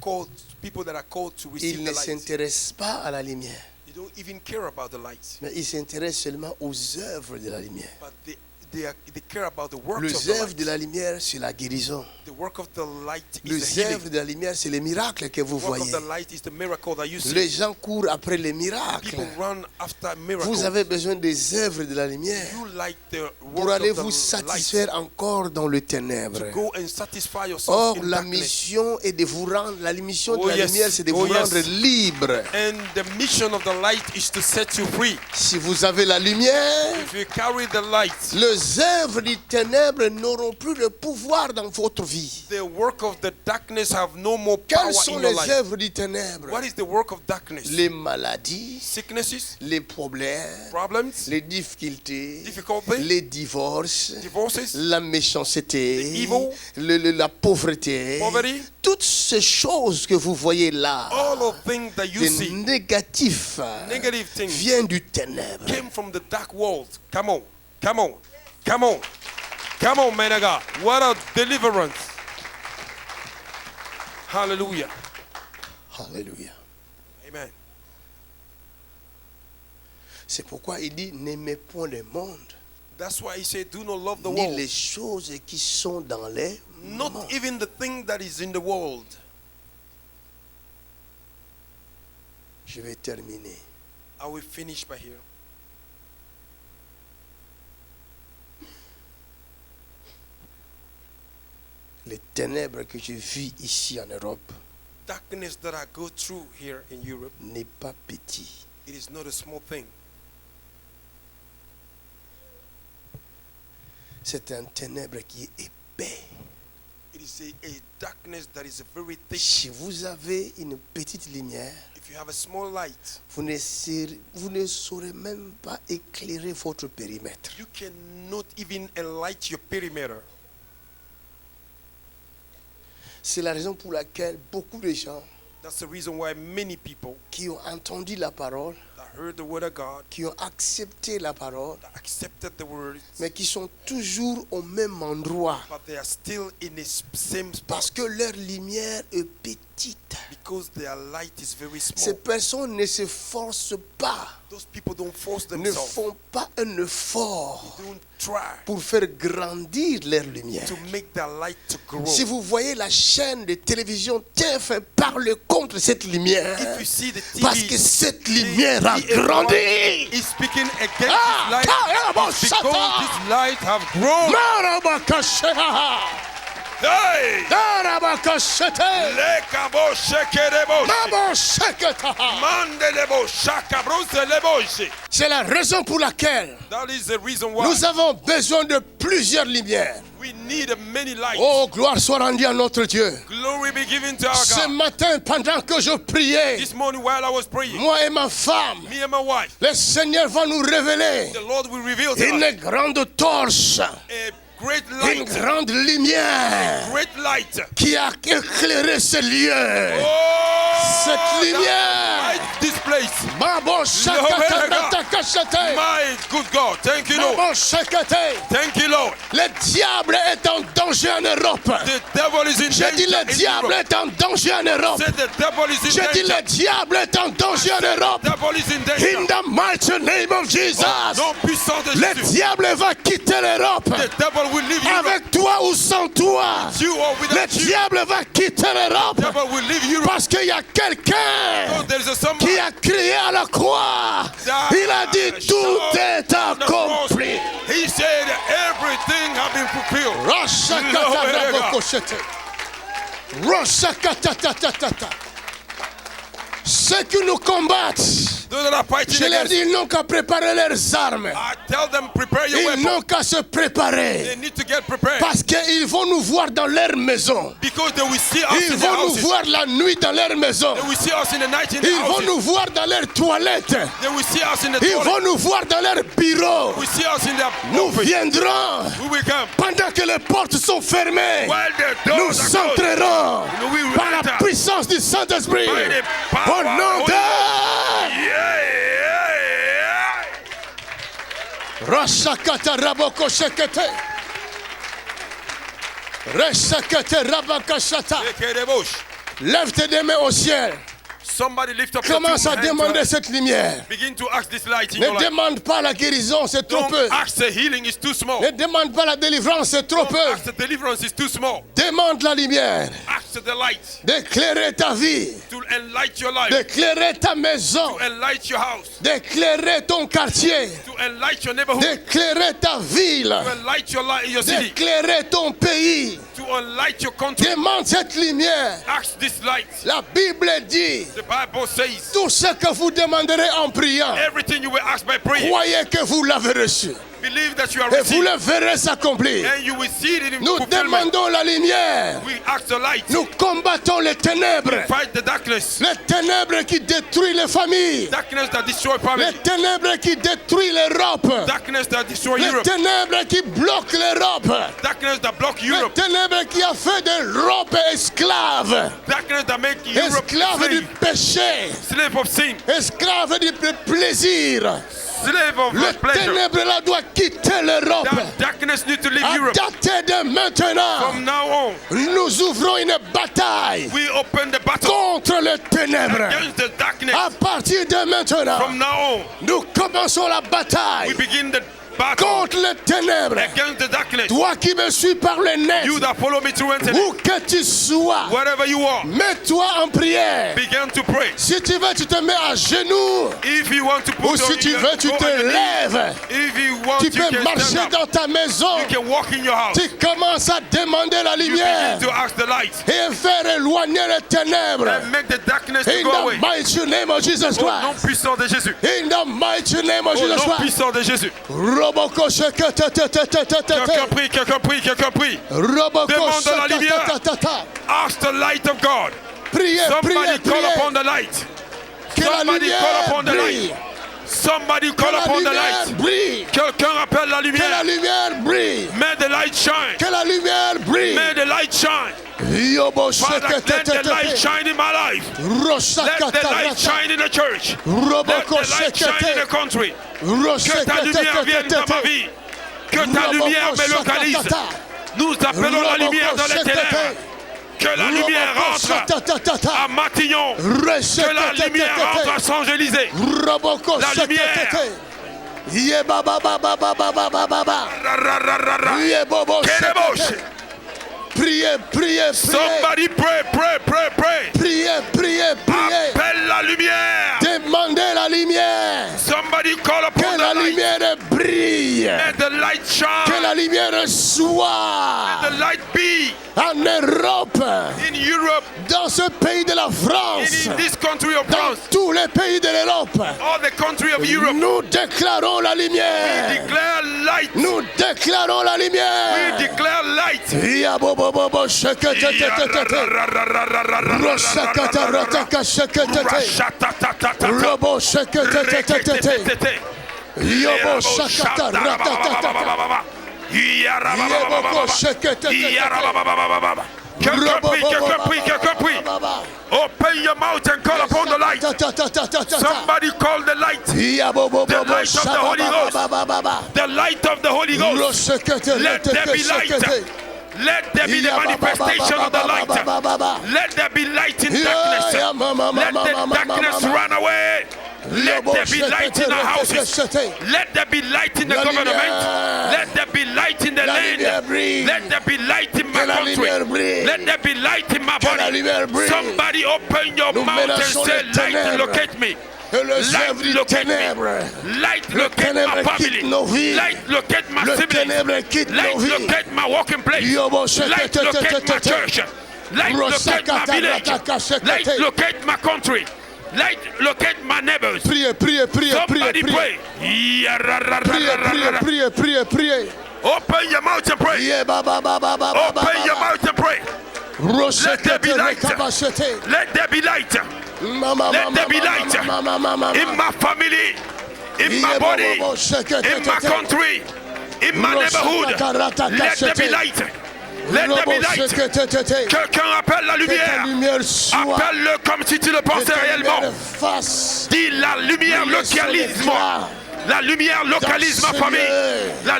called people that are called to receive ils the ne light. s'intéressent pas à la lumière, They don't even care about the light, mais ils s'intéressent seulement aux œuvres de la lumière. but they care about the works of Les the œuvres light. de la lumière, c'est la guérison. The work of the light is Les the healing. œuvres de la lumière, c'est les miracles que vous The work voyez. of the light is the miracle that you see. Les gens courent après les miracles. People run after miracles. Vous avez besoin des œuvres de la lumière You like the pour work aller of the vous light satisfaire encore dans le ténèbre. to go and satisfy yourself Or, in la darkness. mission est de vous rendre, la mission Oh, de la yes. lumière, c'est de Oh, vous yes. rendre libre. And the mission of the light is to set you free. Si vous avez la lumière, If you carry the light, les œuvres du ténèbre n'auront plus de pouvoir dans votre vie. the work of the darkness have no more power Quelles sont in your les life. œuvres du ténèbre? What is the work of darkness? Les maladies, Sicknesses, les problèmes, problems, les difficultés, difficulty, les divorces, divorces, la méchanceté, The evil, la pauvreté, poverty, toutes ces choses que vous voyez là, all of things that you les see, négatifs, negative things, viennent du ténèbre. came from the dark world. Come on, come on, come on, come on, man of God. What a deliverance. Hallelujah. Alléluia. Amen. C'est pourquoi il dit n'aimez point le monde, That's why he said, do not love the ni world. les choses qui sont dans les Not mondes. even the thing that is in the world. Je vais terminer. I will finish by here. Les ténèbres que je vis ici en Europe Darkness that I go through here in Europe, n'est pas petit. it is not a small thing. C'est un ténèbre qui est épais. It is a darkness that is very thick. Si vous avez une petite lumière, If you have a small light, vous ne saurez même pas éclairer votre périmètre. you cannot even enlight your perimeter. C'est la raison pour laquelle beaucoup de gens That's the reason why many people qui ont entendu la parole, that heard the word of God, qui ont accepté la parole, that accepted the word, mais qui sont toujours au même endroit but they are still in the same parce spot que leur lumière est petite. because their light is very Ces small. personnes ne se forcent pas, Those people don't force ne themselves. font pas un effort They don't try pour faire grandir leur lumière. to make their light to grow. Si vous voyez la chaîne de télévision TF1 parle contre cette lumière, If you see the TV, parce que cette lumière a grandi. is speaking against Ah, this light, carrément, it's because Satan. this light have grown. Marabakasheha, Hey! Darabakashete, Le kabo shekerebo, Mabosheketa. mandelebo, shakabrosdelebo. C'est la raison pour laquelle That is the reason why nous avons besoin de plusieurs lumières. we need many lights. Oh, gloire soit rendue à notre Dieu. Glory be given to our Ce God. matin, pendant que je priais, This morning while I was praying, moi et ma femme, me and my wife, le Seigneur va nous révéler the Lord will reveal to us une grande torche, a great une light, grande lumière great light. qui a éclairé ce lieu. Oh, Cette that lumière. light this place. Babo shakata kashete. My good God, thank you, Lord. Babo shakate. Thank you, Lord. Le diable est en danger en Europe. The devil is in Je dis danger. le in diable Europe. est en danger en Europe. Say the devil is in Je dis danger. le diable est en danger en Europe. The devil is in In danger. the mighty name of Jesus. Non puissant de Le Jésus. diable va quitter l'Europe. The devil will leave Europe. Avec toi ou sans toi. You or Le without you. diable va quitter l'Europe. The devil will leave Europe. Parce qu'il y a quelqu'un So there is a somebody qui a crié à la croix. Il a dit tout est accompli. He said everything has been fulfilled. Roshakata. Roshakata. Ceux qui nous combattent, Those that are fighting je leur against, dis, ils n'ont qu'à préparer leurs armes. I tell them prepare your Ils weapon. n'ont qu'à se They préparer. need to get prepared Parce qu'ils vont nous voir dans leur maison. because they will see us Ils in their vont nous houses. voir la nuit dans leur maison. They will see us in the night in their Ils vont houses. nous voir dans leurs toilettes. They will see us in the Ils toilet. vont nous voir dans leur bureau. We see us in their Nous office. viendrons. We will come. Pendant que les portes sont fermées, While the nous doors are closed, entrerons we will par la enter puissance du Saint-Esprit. by the power Au nom of de yeah. Rasakata raboko sekete. Resakete rabakashata. Lève tes deux mains au ciel. Somebody lift up your Commence à two hands. demander cette lumière. Begin to ask this light in Ne your life. demande pas la guérison, c'est trop Don't peu. ask the healing is too small. Ne demande pas la délivrance, c'est trop Don't peu. ask the deliverance is too small. Demande la lumière. Ask the light D'éclairer ta vie. to enlight your life, D'éclairer ta maison. to enlight your house, D'éclairer ton quartier. to enlight your neighborhood, D'éclairer ta ville. to enlight your life, your city, D'éclairer ton pays. to enlight your country. Demande cette lumière. Ask this light. La Bible dit, The Bible says, tout ce que vous demanderez en priant, everything you will ask by prayer, croyez que vous l'avez reçu. believe that you are Et vous received, le verrez s'accomplir. and you will see it in Nous fulfillment. demandons la lumière. We ask the light. Nous combattons les ténèbres. Fight the darkness. Les ténèbres qui détruisent les familles. Darkness that destroy Les family. ténèbres qui détruisent l'Europe. Darkness that destroy Les Europe. ténèbres qui bloquent l'Europe. Darkness that block Les Europe. ténèbres qui a fait de l'Europe esclave. Darkness that make Europe Esclave du slave. péché. Slave of sin. Esclave du plaisir. Slave of Le pleasure. ténèbre là doit quitter l'Europe. That darkness need to leave À Europe. dater de maintenant, From now on, nous ouvrons une bataille we open the battle contre les ténèbres. against the darkness. À partir de maintenant, From now on, nous commençons la we bataille begin the battle contre les ténèbres. against the darkness. Toi qui me suis par le net, You that follow me through internet, où que tu sois, wherever you are, mets-toi en prière. begin to pray. Si tu veux, tu te mets à genoux. If you want to Ou put si on tu your, veux, tu go te on your knees. lèves. If you want, Tu you peux can marcher stand up. dans ta maison. You can walk in your house. Tu commences à demander la You lumière begin to ask the light et faire éloigner les ténèbres. and make the darkness to In go the away. mighty name of Jesus Au nom Christ. puissant de Jésus. In the mighty name of Au Jesus nom Christ. puissant de Jésus. Roboko sheke te te te te te te Quelqu'un te. prie, quelqu'un prie, quelqu'un prie. Roboko Demande la sheke lumière. te te te te. Ask the light of God. Priez, Somebody priez, call upon priez. the light. Que la Somebody call upon lumière the brille. light. Somebody Que call la upon the lumière light. brille. Quelqu'un appelle la Que la lumière. lumière brille. May the light shine. Que la lumière brille. May the light shine. Yobo Father, sheke te let te the te light te. shine in my life. Roshaka Let the ta light rata. shine in the church. Let Roboko the light sheke shine in the te. country. Que Roshaka ta te lumière te vienne te dans ma te. vie. Que ta lumière me localise. Nous appelons la lumière dans les ténèbres. Que la lumière rentre à Matignon. Que la lumière rentre à Saint-Élysée. Roboko La sheke lumière. te te. Ye ba ba ba ba ba ba ba ba ba ba. Ye bobo sheke te. Priez, priez, priez. Somebody pray, pray, pray, pray. Priez, priez, priez. Appelle la lumière. Demandez la lumière. Somebody call Que upon la the light. lumière brille. Let the light Que shine. la lumière soit The light be en Europe, in Europe, dans ce pays de la France, in this country of dans France, tous les pays de l'Europe. all the country of Europe. Nous déclarons la lumière. Declare light. Nous déclarons la We lumière. declare light. Ya bo bo bo bo shake te te te te te. Roshaka ta rataka shake te te. Robo shake te te te te te. Yobo shaka ta rataka ta. Yeboko shake te te te. Quelqu'un prie, quelqu'un prie, quelqu'un prie. Open your mouth and call upon the light. Somebody call the light. The light of the Holy Ghost. The light of the Holy Ghost. Let there be light. Let there be the manifestation of the light. Let there be light in darkness. Let the darkness run away. Let there be light in our houses. Let there be light in the government. Let there be light in the land. Let there be light in my country. Let there be light in my body. Somebody open your mouth and say, light, locate me. Light, locate me. Light, locate my family. Light, locate my siblings. Light, locate my working place. Light, locate my church. Light, locate my village. Light, locate my country. Light, locate my neighbors. Priez, priez, priez, Somebody priez, pray. priez, priez, priez, priez. Open your mouth and pray. Open your mouth and pray. Let there be light. Let there be light. Let there be light in my family, in my body, in my country, in my neighborhood. Let there be light. Let there be light. Quelqu'un appelle la lumière. Appelle-le comme si tu le pensais réellement. Dis la lumière, localise-moi. La lumière localise ma famille. La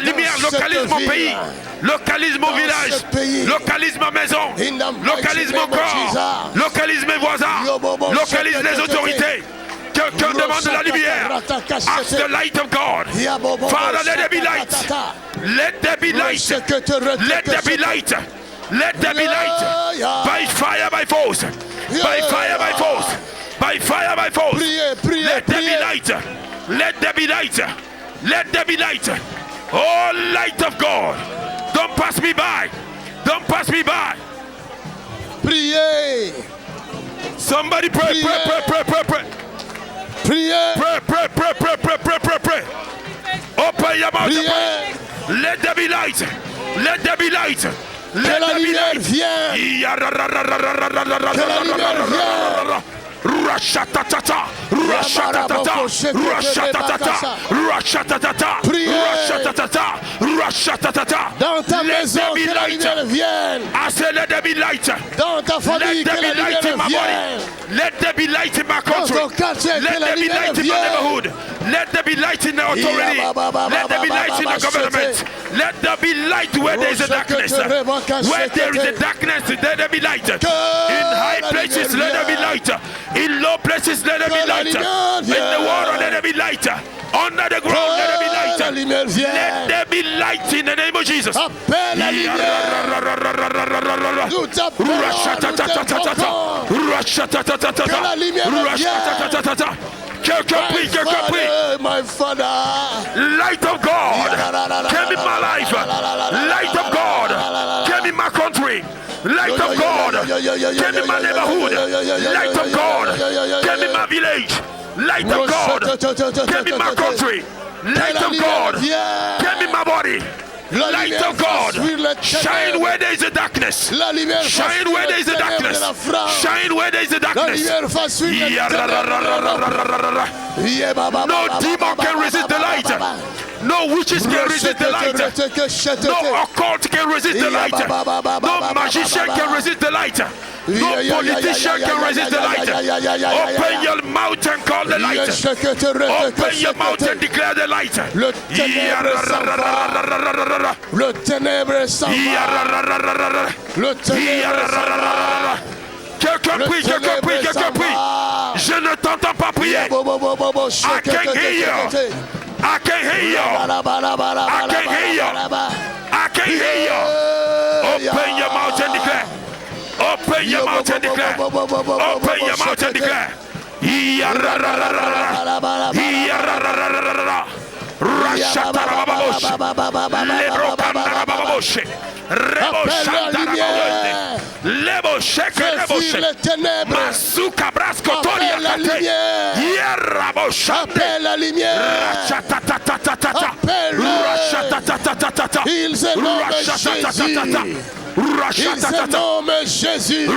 lumière localise mon pays. Localise mon village. Localise ma maison. Localise mon corps. Localise mes voisins. Localise les autorités. Quelqu'un demande la lumière. Ask the light of God. Father, let there be light. Let there be light. Let there be light. Let there be light. By fire, by force. By fire, by force. By fire, by force. Let there be light. Let there be light. Let there be light. Oh, light of God. Don't pass me by. Don't pass me by. Priez. Somebody pray, pray, pray, pray, pray, pray. Priez. Pray, pray, pray, pray, pray, pray, pray, pray. Open your mouth. Priez. Let there be light. Let there be light. Que Let la there be lumière light. vienne. Que la lumière vienne. Rashatatata, rashatatata, rashatatata, rashatatata, rashatatata, rashatatata. Dans ta maison, que la lumière vienne. I said, let there be light. Dans ta famille, Let que there la be light in lumière my vienne. body. Let there be light in my Dans country. ton quartier, que Let la there be lumière light in my vienne. neighborhood. Let there be light in the authority. Let there be light in the government. Let there be light where there is a darkness. Where there is a darkness, let there be light. In high places, let there be light. In low places, let there be light. In the water, let there be light. Under the ground, let there be light. Let there be light in the name of Jesus. Appelle la lumière. Nous t'appelons, que la lumière vienne. Quelqu'un prie, quelqu'un prie. My Father. Light of God came in my life. Light of God came in my country. Light of God came in my neighborhood. Light of God came in my village. Light of God came in my country. Light of God came in my body. Light of God, shine where there is a darkness. Shine where there is a darkness. Shine where there is a darkness. No demon can resist the light. No witches can resist the light. No occult can resist the light. No magician can resist the light. No politician can resist the light. Open your mouth and call the light. Open your mouth and declare the light. Le ténèbre s'en va. Le ténèbre s'en va. Quelqu'un prie, quelqu'un prie, quelqu'un prie. Je ne t'entends pas prier. I can't hear you. I can't hear you. I can't hear you. I can't hear you. Open your mouth and declare. Open your mouth and declare. Open your mouth and declare. Appelle la lumière. Appelle-le. Il se nomme Jésus. Il se nomme Jésus.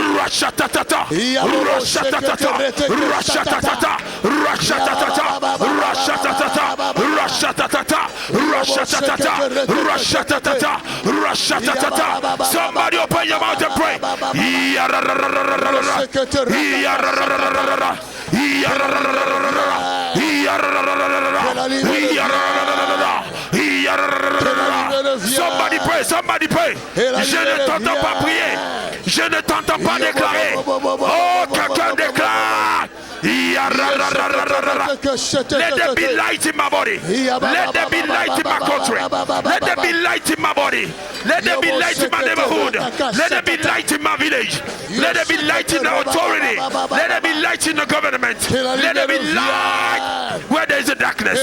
Somebody open your mouth and pray. Somebody pray, somebody pray. Je ne t'entends pas prier. Je ne t'entends pas déclarer. Oh, quelqu'un déclare. Let there be light in my body. Let there be light in my country. Let there be light in my body. Let there be light in my neighborhood. Let there be light in my village. Let there be light in the authority. Let there be light in the government. Let there be light where there is a darkness.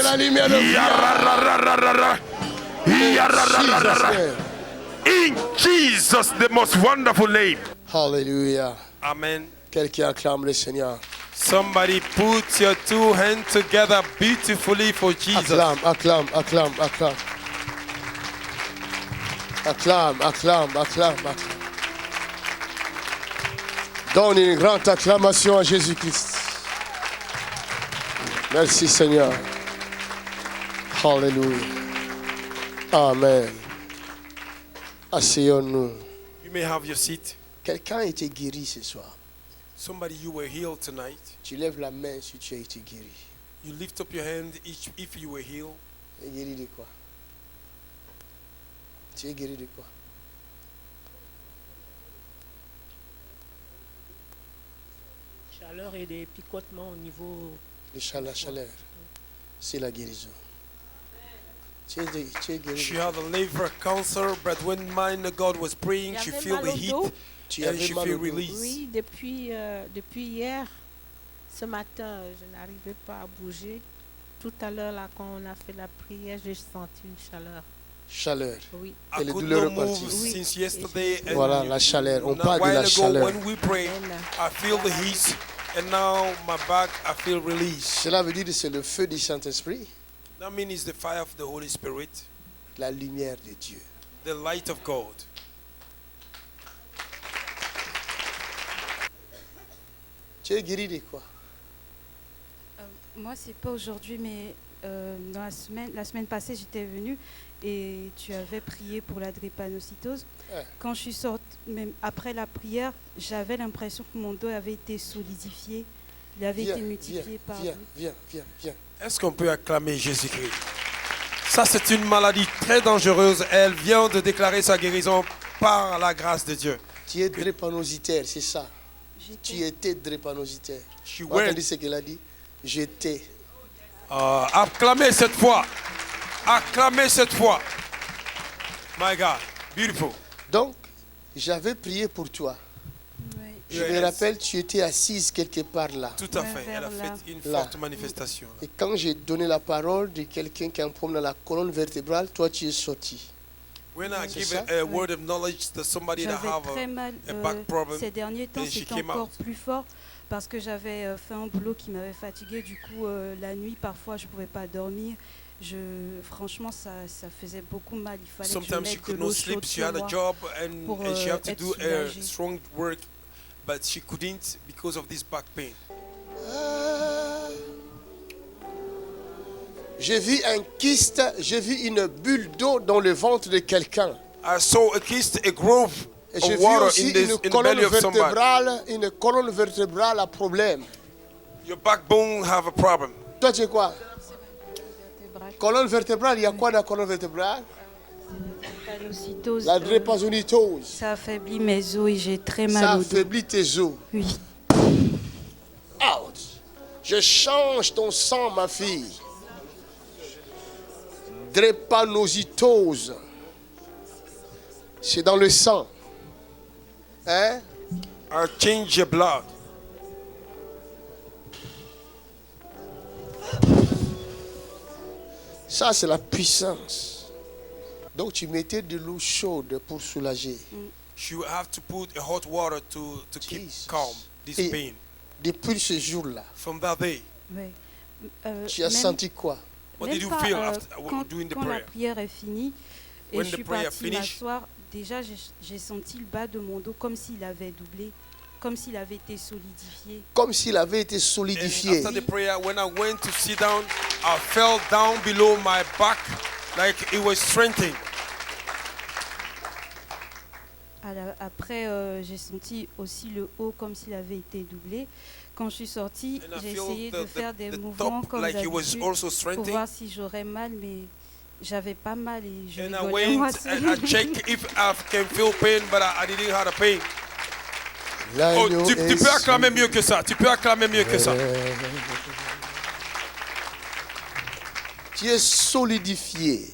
In Jesus, the most wonderful name. Hallelujah. Amen. Quelqu'un acclame le Seigneur. Somebody put your two hands together beautifully for Jesus. Acclame, acclame, acclame, acclame. Acclame, acclame, acclame, acclame. Donne une grande acclamation à Jésus-Christ. Merci Seigneur. Hallelujah. Amen. Asseyons-nous. You may have your seat. Quelqu'un a été guéri ce soir. Somebody, you were healed tonight. Tu lèves la main si tu as été guéri. You lift up your hand if you were healed. Tu es guéri de quoi? Tu es guéri de quoi? Chaleur et des picotements au niveau. La chaleur, c'est la guérison. Tu es guéri. She had a liver cancer, but when man God was praying, she J'avais feel mal the au heat dos. Tu and avais she mal feel au dos. release. Oui, depuis hier, ce matin, je n'arrivais pas à bouger. Tout à l'heure, là, quand on a fait la prière, j'ai senti une chaleur. Chaleur. Oui. I Et les could douleurs not move reparties. Oui. since yesterday. And Voilà la chaleur. On a parle de while la ago, chaleur. when we pray, Amen. I feel the heat, and now my back, I feel release. Cela veut dire que c'est le feu du Saint-Esprit, That means it's the fire of the Holy Spirit, la lumière de Dieu. the light of God. Tu es guéri de quoi? Moi, c'est pas aujourd'hui, mais dans la semaine passée, j'étais venue et tu avais prié pour la drépanocytose. Ouais. Quand je suis sortie, même après la prière, j'avais l'impression que mon dos avait été solidifié. Il avait été multiplié par deux. Viens. Est-ce qu'on peut acclamer Jésus-Christ? Ça, c'est une maladie très dangereuse. Elle vient de déclarer sa guérison par la grâce de Dieu. Tu es drépanocytaire, c'est ça. J'étais- Tu étais drépanocytaire. She Vous entendez went. ce qu'elle a dit? J'étais. Acclamez cette fois. Acclamez cette fois. My God. Beautiful. Donc, j'avais prié pour toi. Oui. Je me Yes. rappelle, tu étais assise quelque part là. Tout à Ouais, fait. Elle a vers là. fait une Là. forte manifestation. Et quand j'ai donné la parole de quelqu'un qui a un problème dans la colonne vertébrale, toi tu es sorti. When I C'est give ça? a word of knowledge to somebody that J'avais have très mal. a back problem, Ces derniers temps, and she c'était came encore out. plus fort parce que j'avais fait un boulot qui m'avait fatiguée. Du coup, la nuit, parfois, je ne pouvais pas dormir. Franchement, ça faisait beaucoup mal. Il fallait que je sometimes she mette de could l'eau not sleep. chaude She sur had a moi. job pour, and she had to être do a soulagée. strong work, but she couldn't because of this back pain. J'ai vu un kyste, j'ai vu une bulle d'eau dans le ventre de quelqu'un. I saw a kyst, a growth Et j'ai of vu water aussi in the colonne belly of somebody. vertébrale, une colonne vertébrale à problème. Your backbone have a problem. Toi tu es quoi? Vertébrale. Colonne vertébrale, il y a quoi dans la colonne vertébrale? Drépanocytose, La drépanocytose. ça affaiblit mes os et j'ai très mal Ça au dos. affaiblit tes os. Oui. Out. Je change ton sang, ma fille. Drépanocytose. C'est dans le sang. Hein? I change your blood. Ça, c'est la puissance. Donc, tu mettais de l'eau chaude pour soulager. You have to put a hot water to keep Jesus. calm this Et- pain. Depuis ce jour-là, From that day, Ouais. tu as senti quoi? what Même did you pas, feel after quand, doing the quand la prayer? prière est finie et When je the suis prayer partie finished, m'asseoir, déjà j'ai senti le bas de mon dos comme s'il avait doublé, comme s'il avait été solidifié. Comme s'il avait été And solidifié. after the prayer, when I went to sit down, I fell down below my back like it was strengthened. Après, j'ai senti aussi le haut comme s'il avait été doublé. Quand je suis sortie, And I j'ai feel essayé de faire des the mouvements top comme like it was d'habitude also pour strengthened. voir si j'aurais mal, mais j'avais pas mal et je And I rigolais moi went aussi. and I checked if I can feel pain, but I didn't have the pain. Oh, L'agneau tu est peux acclamer mieux que ça. Tu peux acclamer mieux que ça. Tu es solidifié.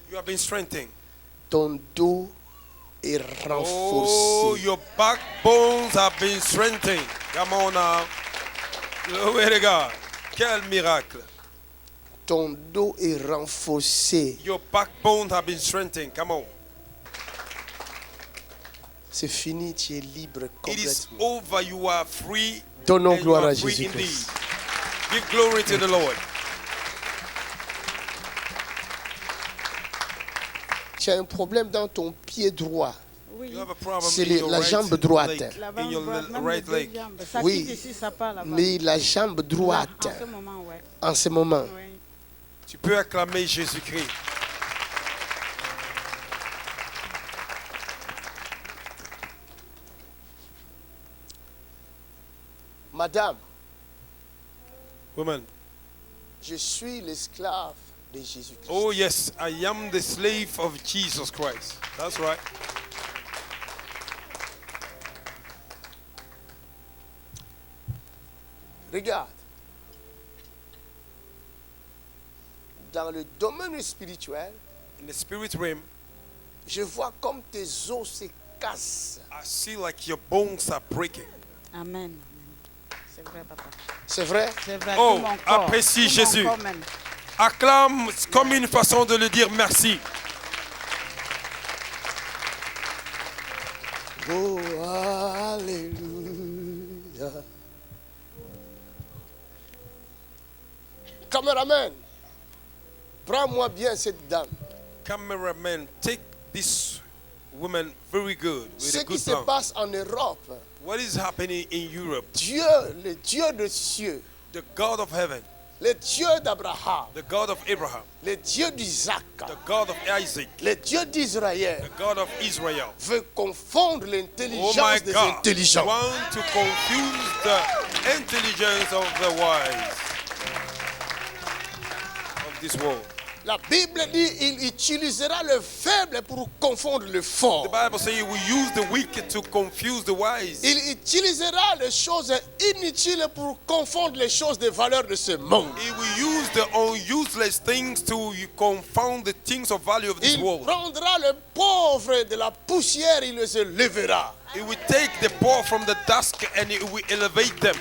You have been strengthened. Ton dos est Oh, renforcé. your backbones have been strengthened. Come on now. Glory to God. Quel miracle. Ton dos est renforcé. Your backbones have been strengthened. Come on. C'est fini, tu es libre It is complètement. over. You are free. Donnons And you gloire are à free Jésus-Christ. indeed. Give glory to the Lord. Tu as un problème dans ton pied droit. Oui. You have a problem C'est in your la right jambe droite. leg. L'avant In your droite, même right les deux leg. jambes. Ça Oui. quitte ici, ça part là-bas. Mais la jambe droite, Là, en ce moment, ouais. en ce moment, Oui. Tu peux acclamer Jésus-Christ. madame, Woman, Je suis l'esclave de Jésus-Christ. Oh yes, I am the slave of Jesus Christ. That's right. Regarde. Dans le domaine spirituel, In the spirit realm, je vois comme tes os se cassent. I see like your bones are breaking. Amen. C'est vrai, papa. C'est vrai? C'est vrai. Oh, tout mon corps, apprécie tout mon Jésus. corps même. Acclame comme une façon de le dire merci. Oh, alléluia. Caméraman, prends-moi bien cette dame. Cameraman, take this woman very good. With Ce a qui good se sound. passe en Europe, What is happening in Europe? Dieu, le Dieu des cieux, The God of heaven, le Dieu d'Abraham, the God of Abraham, le Dieu d'Isaac, the God of Isaac, le Dieu d'Israël, the God of Israel. veut confondre Oh my l'intelligence des God, intelligents. want to confuse the intelligence of the wise of this world. La Bible dit il utilisera le faible pour confondre le The fort. Bible says he will use the wicked to confuse the wise. Il utilisera les choses inutiles pour confondre les choses de valeur de ce monde. He will use the useless things to confound the things of value of this Il world. prendra le pauvre de la poussière, il les élèvera, He will take the poor from the dust and he will elevate them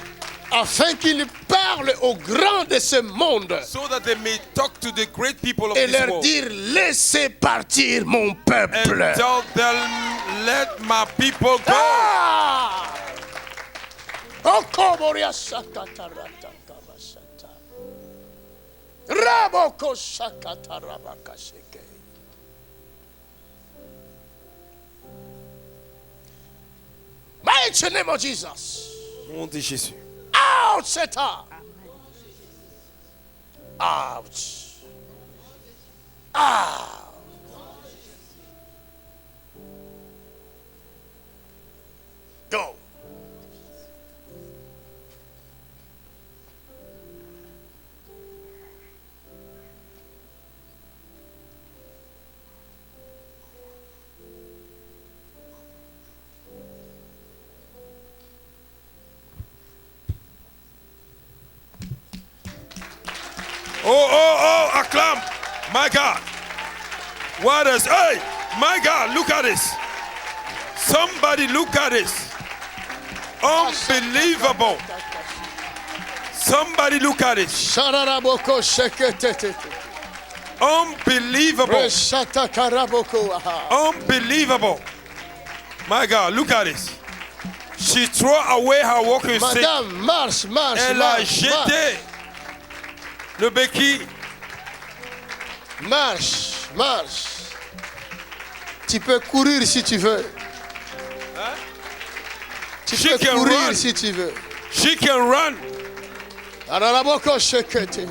afin qu'il parle aux grands de ce monde so that they may talk to the great people of et this leur world dire laissez partir mon and peuple. tell them, let my people go. Ah! Okoboria shakatarata kabashata. Raboko shakatarabakasheke. Mighty name of Jesus. Au nom de Jésus. Out, Satan. Out. Out. Go. Oh, acclame. My God. What is, hey, my God, look at this. Somebody look at this. Unbelievable. Somebody look at it. Shararaboko sheketete. Unbelievable. Reshata karaboko. Aha. Unbelievable. My God, look at this. She threw away her walking stick. Madame, marche, marche, Elle a marche, jeté le béquille. marche, marche. Tu peux courir si tu veux. Tu She peux can courir run. si tu veux. She can run. Araraboko shekete.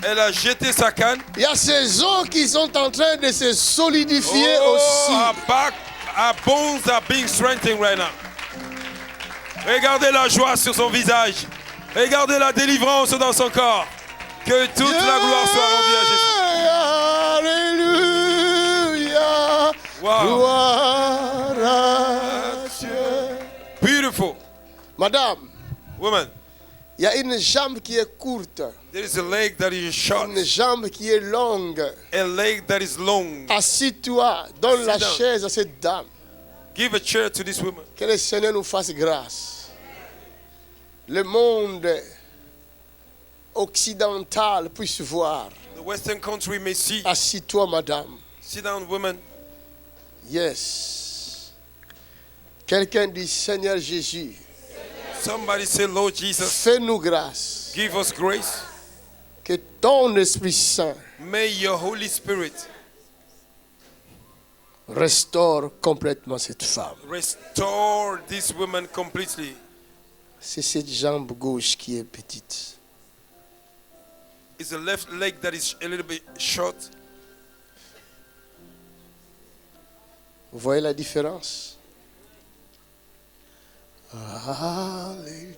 Elle a jeté sa canne. Il y a ces os qui sont en train de se solidifier Oh, aussi. her back, her bones are being strengthened right now. Regardez la joie sur son visage. Regardez la délivrance dans son corps. Que toute la gloire soit rendue à Jésus. Alléluia. Wow. Gloire à Dieu. Beautiful. Madame, Woman, il y a une jambe qui est courte, there is a leg that is short, une jambe qui est longue. a leg that is long. Assis-toi, donne Sit la down. chaise à cette dame. Give a chair to this woman. Que le Seigneur nous fasse grâce. Le monde occidental puisse voir. The Western country may see. Assis-toi, madame. Sit down, woman. Yes. Quelqu'un dit Seigneur Jésus, Somebody say, Lord Jesus, fais-nous grâce. give us grace. Que ton Esprit Saint May your Holy Spirit restaure complètement cette femme. restore this woman completely. C'est cette jambe gauche qui est petite. It's the left leg that is a little bit short. Vous voyez la différence? Alléluia.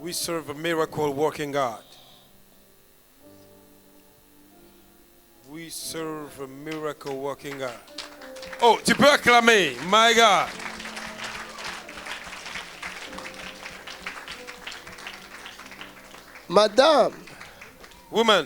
We serve a miracle working God. We serve a miracle working God. Oh, tu peux acclamer, my God. Madame, Woman,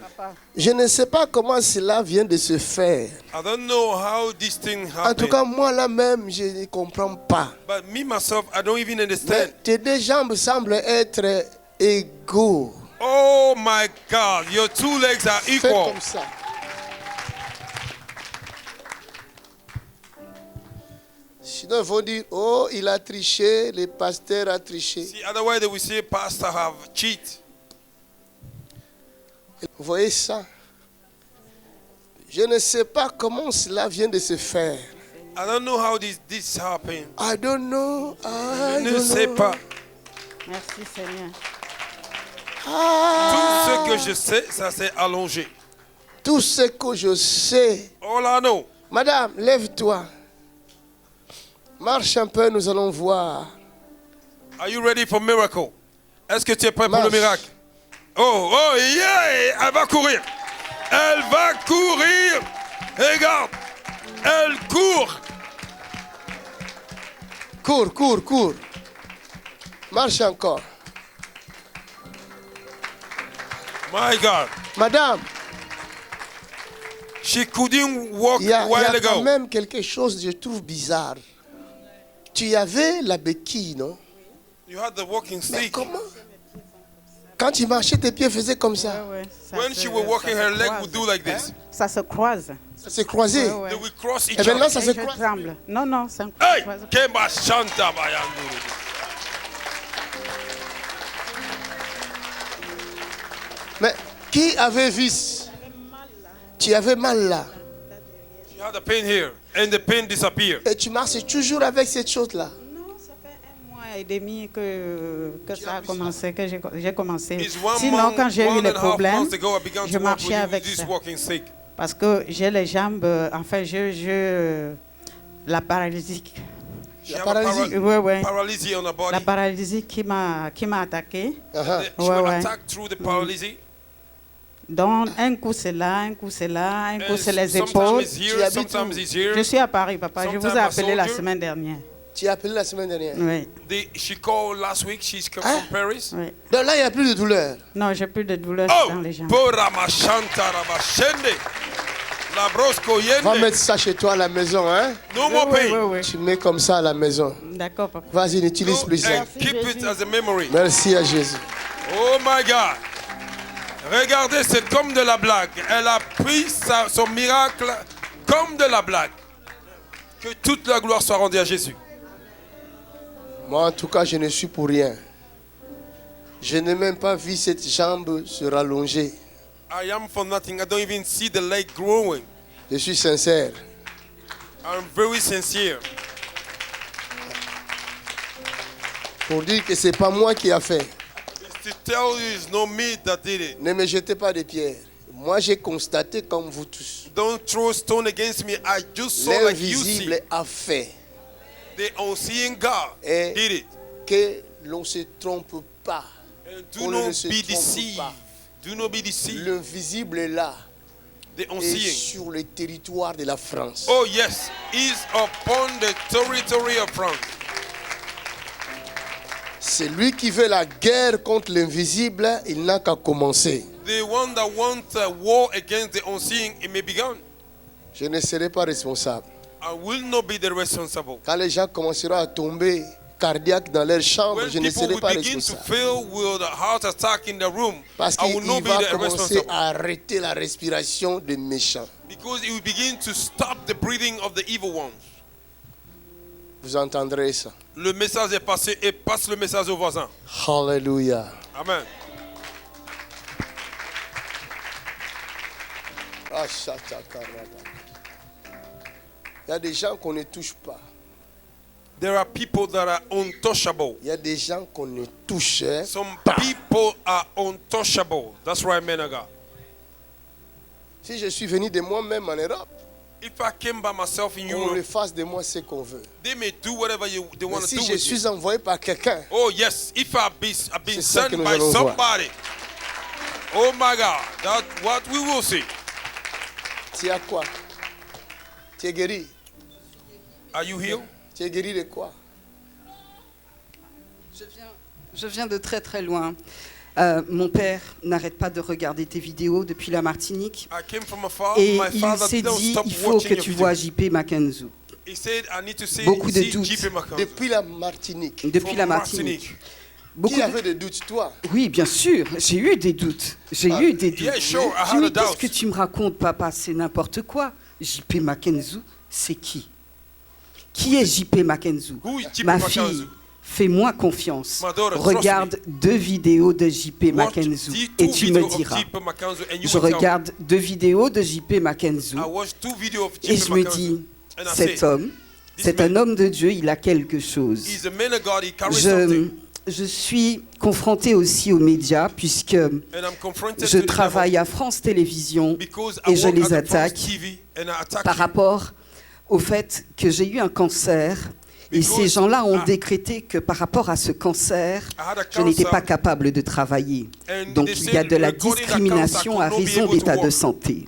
je ne sais pas comment cela vient de se faire. I don't know how this thing En tout happened. cas, moi là-même, je ne comprends pas. But me, myself, I don't even Mais understand. tes deux jambes semblent être égaux. Oh my God, your two legs are Fais equal. comme ça. Sinon, ils vont dire, oh, il a triché, le pasteur a triché. See, otherwise they will say pastor have cheat. Vous voyez ça? Je ne sais pas comment cela vient de se faire. I don't know how this happened. I don't know. Je ne sais pas. Merci Seigneur. Tout ce que je sais, ça s'est allongé. Tout ce que je sais. All I know. Madame, lève-toi. Marche un peu, nous allons voir. Are you ready for miracle? Est-ce que tu es prêt pour le Marche. miracle? Oh, oh, yeah! Elle va courir. Elle va courir. Regarde. Elle court. Cours, cours, cours. Marche encore. My God. Madame, She couldn't walk il y a a while quand ago. même quelque chose que je trouve bizarre. Tu avais la béquille, non? You had the walking Mais stick. comment? Quand tu marchais, tes pieds faisaient comme ça. Ouais, ça When se- she was walking, ça her se leg croise. would do like this. Ça se croise. Ça s'est croisé. Ouais, They ouais. will cross each Et maintenant, other. ça Et se je croise. tremble. Non, non, ça ne Hey! croise pas. Kemba Shanta Bayanduru. Mais qui avait vu? Tu avais mal là. She had a pain here, and the pain disappeared. Et tu marches toujours avec cette chose-là. Non, ça fait 1 mois et demi que ça a commencé, que j'ai commencé. It's one Sinon, month, quand j'ai eu one les and a half problèmes, months ago, I began je to work marchais with avec this ça. walking stick. Parce que j'ai les jambes, enfin, la paralysie. She La had a paralysie. Ouais, ouais. paralysis on her body. La paralysie qui m'a attaqué. Ah, She Ouais, was ouais. attacked through the paralysis. Donc, un coup c'est là, un coup c'est là, un coup And c'est les sometimes épaules. it's Tu here, habites sometimes où? it's here. Je suis à Paris, papa. Je vous ai Sometimes appelé I la told you. semaine dernière. tu as appelé la semaine dernière. Oui, She called last week. She's come Hein? from Paris. oui. Donc là, il n'y a plus de douleur. Non, j'ai plus de douleur Oh, dans les jambes. Pora Mashanta Rabashende. La brosco Va yende. mettre ça chez toi à la maison, hein? No more Oui, oui, pain. oui. Tu mets comme ça à la maison. D'accord, papa. Vas-y, n'utilise Go plus ça. and keep it as a memory. Merci à Jésus. Oh my God. Regardez, c'est comme de la blague. Elle a pris son miracle comme de la blague. Que toute la gloire soit rendue à Jésus. Moi, en tout cas, je ne suis pour rien. Je n'ai même pas vu cette jambe se rallonger. I am for nothing. I don't even see the leg growing. Je suis sincère. I'm very sincere. Pour dire que c'est pas moi qui a fait. It's to tell you it's not me that did it. Ne me jetez pas de pierres. Moi, j'ai constaté comme vous tous. Don't throw stone against me. I just saw like you see. L'invisible a fait. The unseen God Et did it. que l'on ne se trompe pas. And On do ne not se be trompe deceived. pas. Do not be deceived. L'invisible est là. The Et unseen. sur le territoire de la France. Oh yes, is upon the territory of France. C'est lui qui veut la guerre contre l'invisible, il n'a qu'à commencer. The one that wants a war against the unseen, it may begin. Je ne serai pas responsable. I will not be the responsible. Quand les gens commenceront à tomber cardiaques dans leur chambre, When je ne people serai will pas begin to responsable. fail with a heart attack in the room, Parce I will qu'il not be va the commencer responsible. à arrêter la respiration des méchants. Because it will begin to stop the breathing of the evil ones. Vous entendrez ça. Le message est passé et passe le message au voisin. Alléluia. Amen. Il y a des gens qu'on ne touche pas. There are people that are untouchable. Il y a des gens qu'on ne touche Some pas. people are untouchable. That's right, men of God. Si je suis venu de moi-même en Europe, If I came by myself in on Europe, fasse de moi ce qu'on veut. they may do whatever they want Mais to si do je with you. suis envoyé par quelqu'un, Oh yes, if I've been C'est ça que sent nous by allons voir. somebody, oh my God, that's what we will see. tu as quoi? Tu es guéri. Are you healed? Tu es guéri de quoi? Je viens de très très loin. Mon père n'arrête pas de regarder tes vidéos depuis la Martinique. I came from afar. Et My il father s'est don't dit, stop il faut watching que your tu video. vois JP Mackenzie. He said, I need to see Beaucoup de see doutes. JP Mackenzie. Depuis la Martinique. Depuis From la Martinique. Beaucoup Qui de- avait des doutes, toi? Oui, bien sûr, j'ai eu des doutes. J'ai eu des doutes. Yeah, sure, I J'ai had dit, a qu'est-ce doubt. que tu me racontes, papa? C'est n'importe quoi. JP Mackenzie, c'est qui? Qui est JP Mackenzie? Who is JP Ma Mackenzie? fille, fais-moi confiance. My daughter, trust Regarde 2 vidéos de JP Watch Mackenzie the et two tu me videos of diras. JP Mackenzie and you Je will tell me. regarde 2 vidéos de JP Mackenzie I watched 2 videos of et JP je me Mackenzie. dis, And I cet say, homme, c'est man- un homme de Dieu, il a quelque chose. he's a man of God, he carries something. Je suis confrontée aussi aux médias puisque And I'm confronted je to the travaille devil à France Télévisions because I et je work les at the attaque France TV and I attack par you. rapport au fait que j'ai eu un cancer. Et Because ces gens-là ont I- décrété que par rapport à ce cancer, I had a je n'étais cancer pas capable de travailler. and Donc they il y a said de la regarding that discrimination cancer, I à could not be raison able to d'état de work. santé.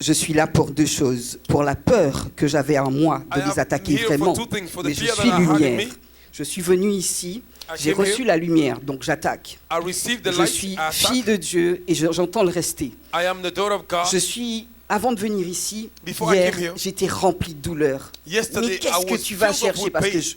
Je suis là pour 2 choses. Pour la peur que j'avais en moi de I am les attaquer here for vraiment. 2 things, for the Mais je fear suis that I had in lumière. me. Je suis venue ici, I j'ai came reçu here. la lumière, donc j'attaque. I received the Je light, suis I attack. fille de Dieu et j'entends le rester. I am the daughter of God. Je suis, avant de venir ici, Before I hier, came here, j'étais remplie de douleur. Yesterday, Mais I qu'est-ce que was tu vas filled up chercher? with Parce que pain.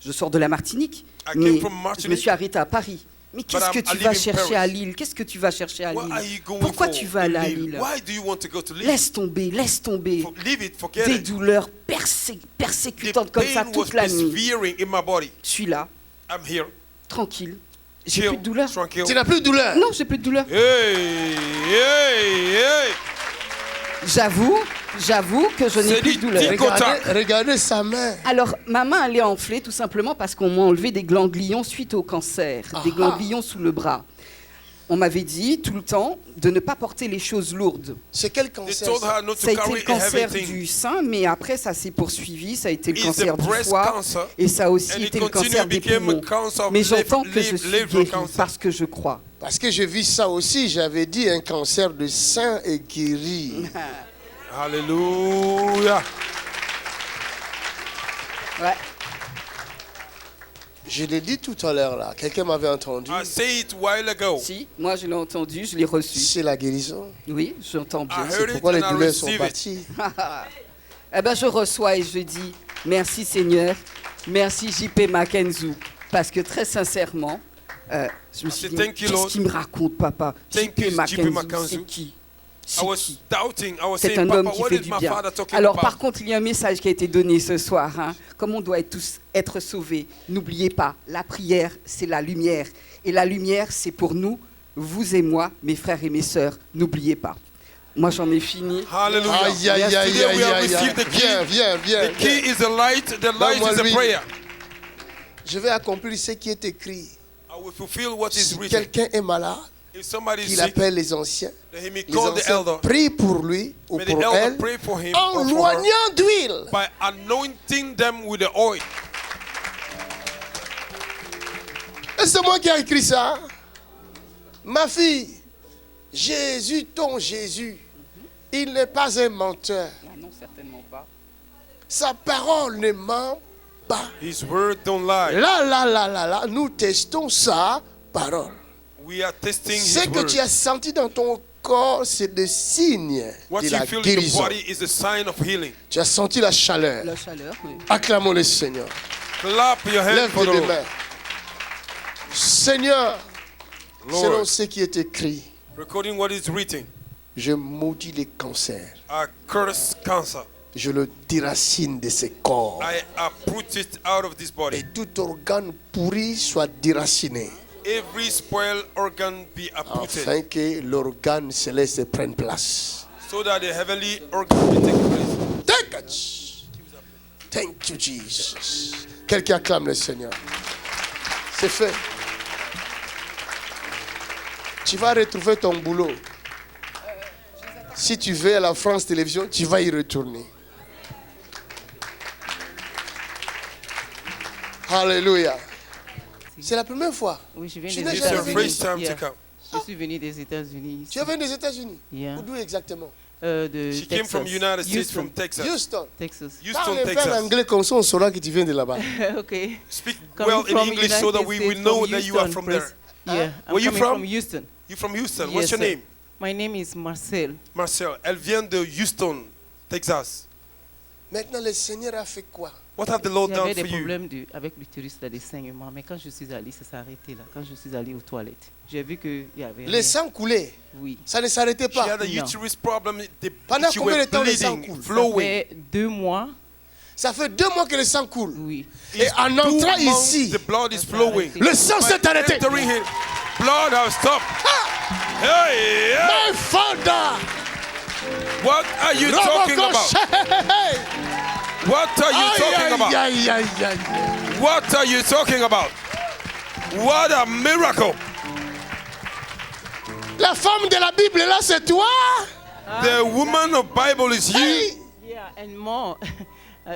je sors de la Martinique, I came mais from je me Martinique. suis arrêtée à Paris. Mais qu'est-ce I'm- que I tu live vas in chercher Paris. à Lille? Qu'est-ce que tu vas chercher à What are you Lille? going Pourquoi for tu vas in aller à Lille? Lille? Why do you want to go to Lille? Laisse tomber, laisse tomber. Leave it, forget Des it. douleurs The persécutantes comme ça pain was toute la nuit. persevering in my body. Je suis là, I'm here. tranquille. J'ai Chill, plus de douleur. tranquille. Tu n'as plus de douleur. Non, j'ai plus de douleur. Hey, hey, hey. J'avoue que je n'ai C'est plus du de douleur. tic- Regardez sa main. Alors, ma main, elle est enflée tout simplement parce qu'on m'a enlevé des ganglions suite au cancer, des Ah. ganglions sous le bras. On m'avait dit tout le temps de ne pas porter les choses lourdes. C'est quel They cancer? told ça? her not Ça a to été carry le cancer everything. du sein, mais après ça s'est poursuivi, ça a été le It's cancer the du breast foie cancer. et ça a aussi And it été le continued cancer des became a poumons. cancer of Mais j'entends que je liver suis guérie cancer. parce que je crois. Parce que j'ai vu ça aussi. J'avais dit un cancer de sein est guéri. Hallelujah. Ouais. Je l'ai dit tout à l'heure là. Quelqu'un m'avait entendu. I said it a while ago. Si, moi je l'ai entendu, je l'ai reçu. C'est la guérison. Oui, j'entends bien. I heard it Pourquoi les and I douleurs sont receive it. parties? Eh ben, je reçois et je dis merci Seigneur, merci JP Mackenzie, parce que très sincèrement, je me suis say dit, thank you, qu'est-ce Lord. qu'il me raconte, papa? Thank you, JP JP Mackenzie, Mackenzie. c'est qui? I C'est was qui? doubting. I was C'est saying, un homme Papa, qui what fait is du my bien. father talking Alors about? par contre, il y a un message qui a été donné ce soir, hein. Comme on doit tous être sauvés, n'oubliez pas, la prière, c'est la lumière. Et la lumière, c'est pour nous, vous et moi, mes frères et mes sœurs, n'oubliez pas. Moi, j'en ai fini. Hallelujah. Aïe, aïe, aïe, Today aïe, we have aïe, aïe. received the key. Viens. The key is the light. The light Donne-moi is the lui. prayer. Je vais accomplir ce qui est écrit. I will fulfill what is Si written. quelqu'un est malade, If somebody is qu'il sick, appelle les anciens. then he may Les call the anciens elder. prient pour lui ou May the pour elder elle pray for him en or for her loignant d'huile. by anointing them with the oil. Et c'est moi qui ai écrit ça. Ma fille, Jésus, ton Jésus, il n'est pas un menteur. Non, certainement pas. Sa parole ne ment pas. His word don't lie. Là, nous testons sa parole. We are testing Ce his que word. tu as senti dans ton corps, c'est le signe What de you la feel in your guérison. body is a sign of healing. Tu as senti la chaleur. La chaleur, oui. Acclamons le Seigneur. Clap your hands Lève for the tes Lord. mains. Seigneur, selon Lord, ce qui est écrit, recording what is written. je maudis les cancers. I curse cancer. Je le déracine de ses corps. I uproot it out of this Et body. tout organe pourri soit déraciné. Every spoiled organ be uprooted, Afin que l'organe céleste prenne place. so that the heavenly organ will take place. Take it. Thank you, Jesus. Quelqu'un acclame le Seigneur. C'est fait. Tu vas retrouver ton boulot. Si tu veux à la France Télévisions, tu vas y retourner. Alléluia. C'est la première fois. Oui, je viens Tu des n'as It's jamais your venu. first time Yeah. to come. Je suis venu des États-Unis. Tu es venu des États-Unis. Yeah. D'où exactement? De She came Texas. from United States, Houston. from Texas. Houston. Texas. Parle Houston, un peu Texas. anglais comme ça, on saura que tu viens de là-bas. Okay. Speak Coming well in from English so that United we States, know from that you are Houston, from press- there. Yeah, I'm Where you coming from? from Houston. You from Houston. Yes, What's your sir. name? My name is Marcel. Marcel. Elle vient de Houston, Texas. Maintenant, le Seigneur a fait quoi? What have the Lord done J'avais des for you? problèmes avec l'utérus, là, des saignements, mais quand je suis allée, ça s'est arrêté là. Quand je suis allée aux toilettes, j'ai vu qu'il y avait. Le rien. sang coulait. Oui. Ça ne s'arrêtait She pas. had a No. uterus problem. Pendant She combien was de temps le sang bleeding, coule? Ça flowing. fait 2 mois. Ça fait 2 mois que le sang coule. Oui. Et It's en 2 entrant months, ici, the blood is Ça s'est flowing. arrêté. le sang s'est arrêté. Entering here, blood has stopped. Hey, yeah. My father. What are you talking about? What are you talking about? Aïe, aïe, aïe, aïe. What are you talking about? What a miracle! La femme de la Bible, là, c'est toi. The woman of Bible is you. Hey. Yeah, and more.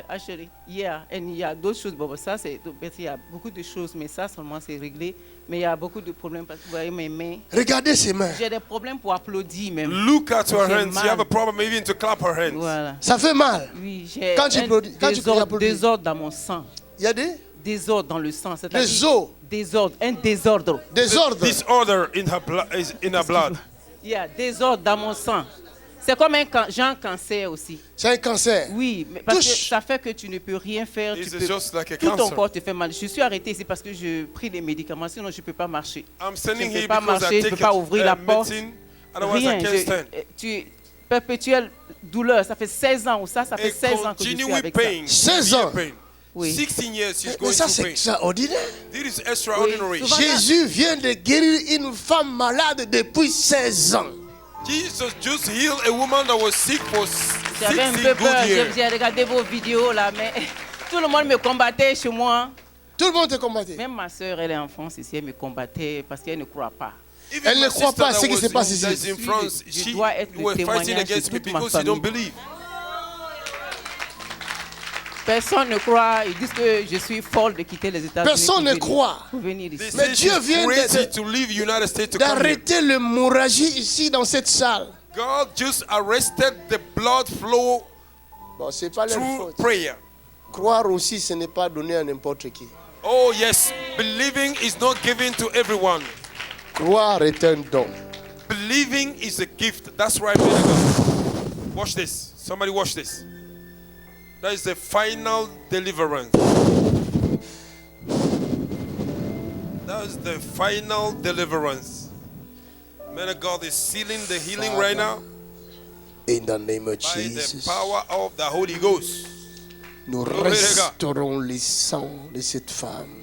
Actually, yeah, and il y a d'autres choses. Bon, ça, c'est, il y a beaucoup de choses, mais ça seulement c'est réglé. Mais il y a beaucoup de problèmes parce que vous voyez mes mains. Regardez ses mains. J'ai des problèmes pour applaudir même. Look at her J'ai hands. mal. You have a problem even to clap her hands. Voilà. Ça fait mal. Oui, j'ai Quand tu un applaudis- quand tu applaudis. désordre dans mon sang. Il y a des Désordre dans le sang. Des os. Désordre, un désordre. désordres. Disorder in her blood is in her blood. Il y a désordre dans mon sang. C'est comme j'ai un cancer aussi. C'est un cancer. Oui, mais parce que Touche. ça fait que tu ne peux rien faire. It's Tu peux, just like a tout ton cancer. corps te fait mal. Je suis arrêtée ici parce que je pris des médicaments, sinon je ne peux pas marcher. I'm Je standing ne peux here pas because marcher, I je ne take peux pas ouvrir la porte. medicine. Otherwise, Rien. I can't stand. Perpétuelle douleur. Ça fait 16 ans ou ça fait 16 ans que je suis Continuing avec ça. pain. 16 ans. Pain. Oui. 16 years she's Mais going ça, through c'est pain. extraordinaire. This is extraordinary. Oui, souvent- Jésus vient de guérir une femme malade depuis 16 ans. Jesus just healed a woman that was sick for J'avais un 16 peu good peur. years. J'ai regardé vos vidéos là, mais tout le monde me combattait chez moi. Tout le monde te combattait. Même ma soeur, elle est en France ici, elle me combattait parce qu'elle ne croit pas. Even Elle ne my croit sister pas à that ce qui was se passe ici. that's in France, Je she dois être le was fighting témoignage against de me toute ma because she don't famille. believe. Personne ne croit. Ils disent que je suis folle de quitter les États-Unis. Personne pour ne venir- croit. Pour venir They ici. Mais say Dieu she's vient crazy to leave United States to come here. d'arrêter l'hémorragie ici dans cette salle. God just arrested the blood flow Bon, c'est pas leur through faute. prayer. Croire aussi, ce n'est pas donné à n'importe qui. Oh yes, believing is not given to everyone. Croire est un don. Believing is a gift. That's right, man of God. Watch this. Somebody watch this. That is the final deliverance. That is the final deliverance. Man of God is sealing the healing right now In the name of by the Jesus, power of the Holy Ghost. nous Glory to God. restaurons les sangs de cette femme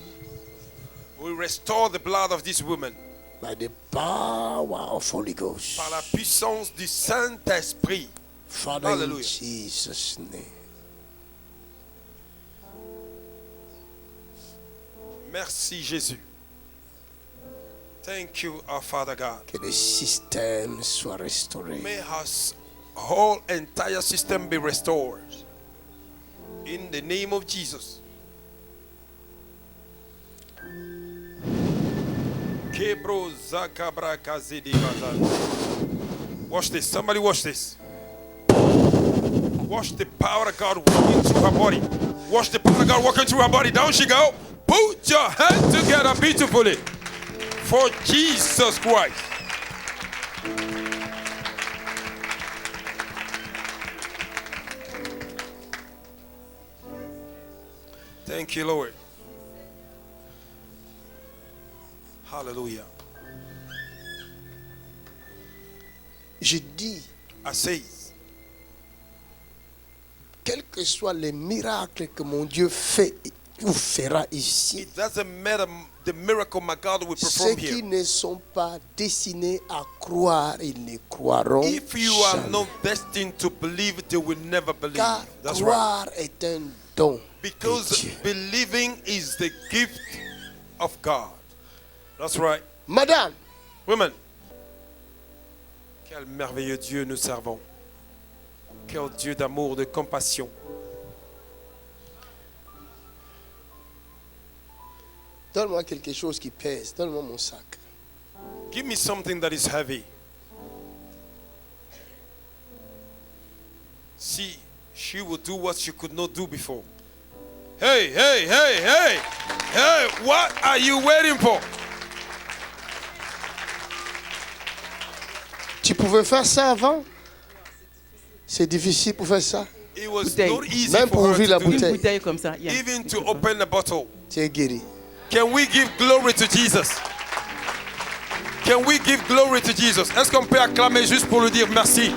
We restore the blood of this woman by the power of Holy Ghost. par la puissance du Saint-Esprit. Father, in Hallelujah. Jesus' name. Merci Jésus. Thank you, our Father God. Que le système soit restauré. May our whole entire system be restored. In the name of Jesus. Kebro zakabra kazidi bazan. Watch this. Somebody watch this. Watch the power of God working through her body. Watch the power of God working through her body. Down she go. Put your hands together beautifully for Jesus Christ. Thank you, Lord. Hallelujah. Je dis, I say, quels que soient les miracles que mon Dieu fait ou fera ici, it doesn't matter the miracle my God will ceux perform qui here. ne sont pas destinés à croire, ils ne croiront If you are jamais. not destined to believe, they will never believe. Car That's right. croire est un don de Because Dieu. believing is the gift of God. That's right. Madame, Women, Quel merveilleux Dieu nous servons. Quel Dieu d'amour, de compassion. Donne-moi quelque chose qui pèse. Donne-moi mon sac. Give me something that is heavy. See, she will do what she could not do before. Hey, hey, hey, hey. Hey, what are you waiting for? Tu pouvais faire ça avant? C'est difficile pour faire ça. It was Bouteille. not easy Même pour for her ouvrir to la do. Une bouteille. bouteille comme ça. Yeah. Even to open the bottle. Tu es guéri. Can we give glory to Jesus? Can we give glory to Jesus? Est-ce qu'on peut acclamer juste pour lui dire merci?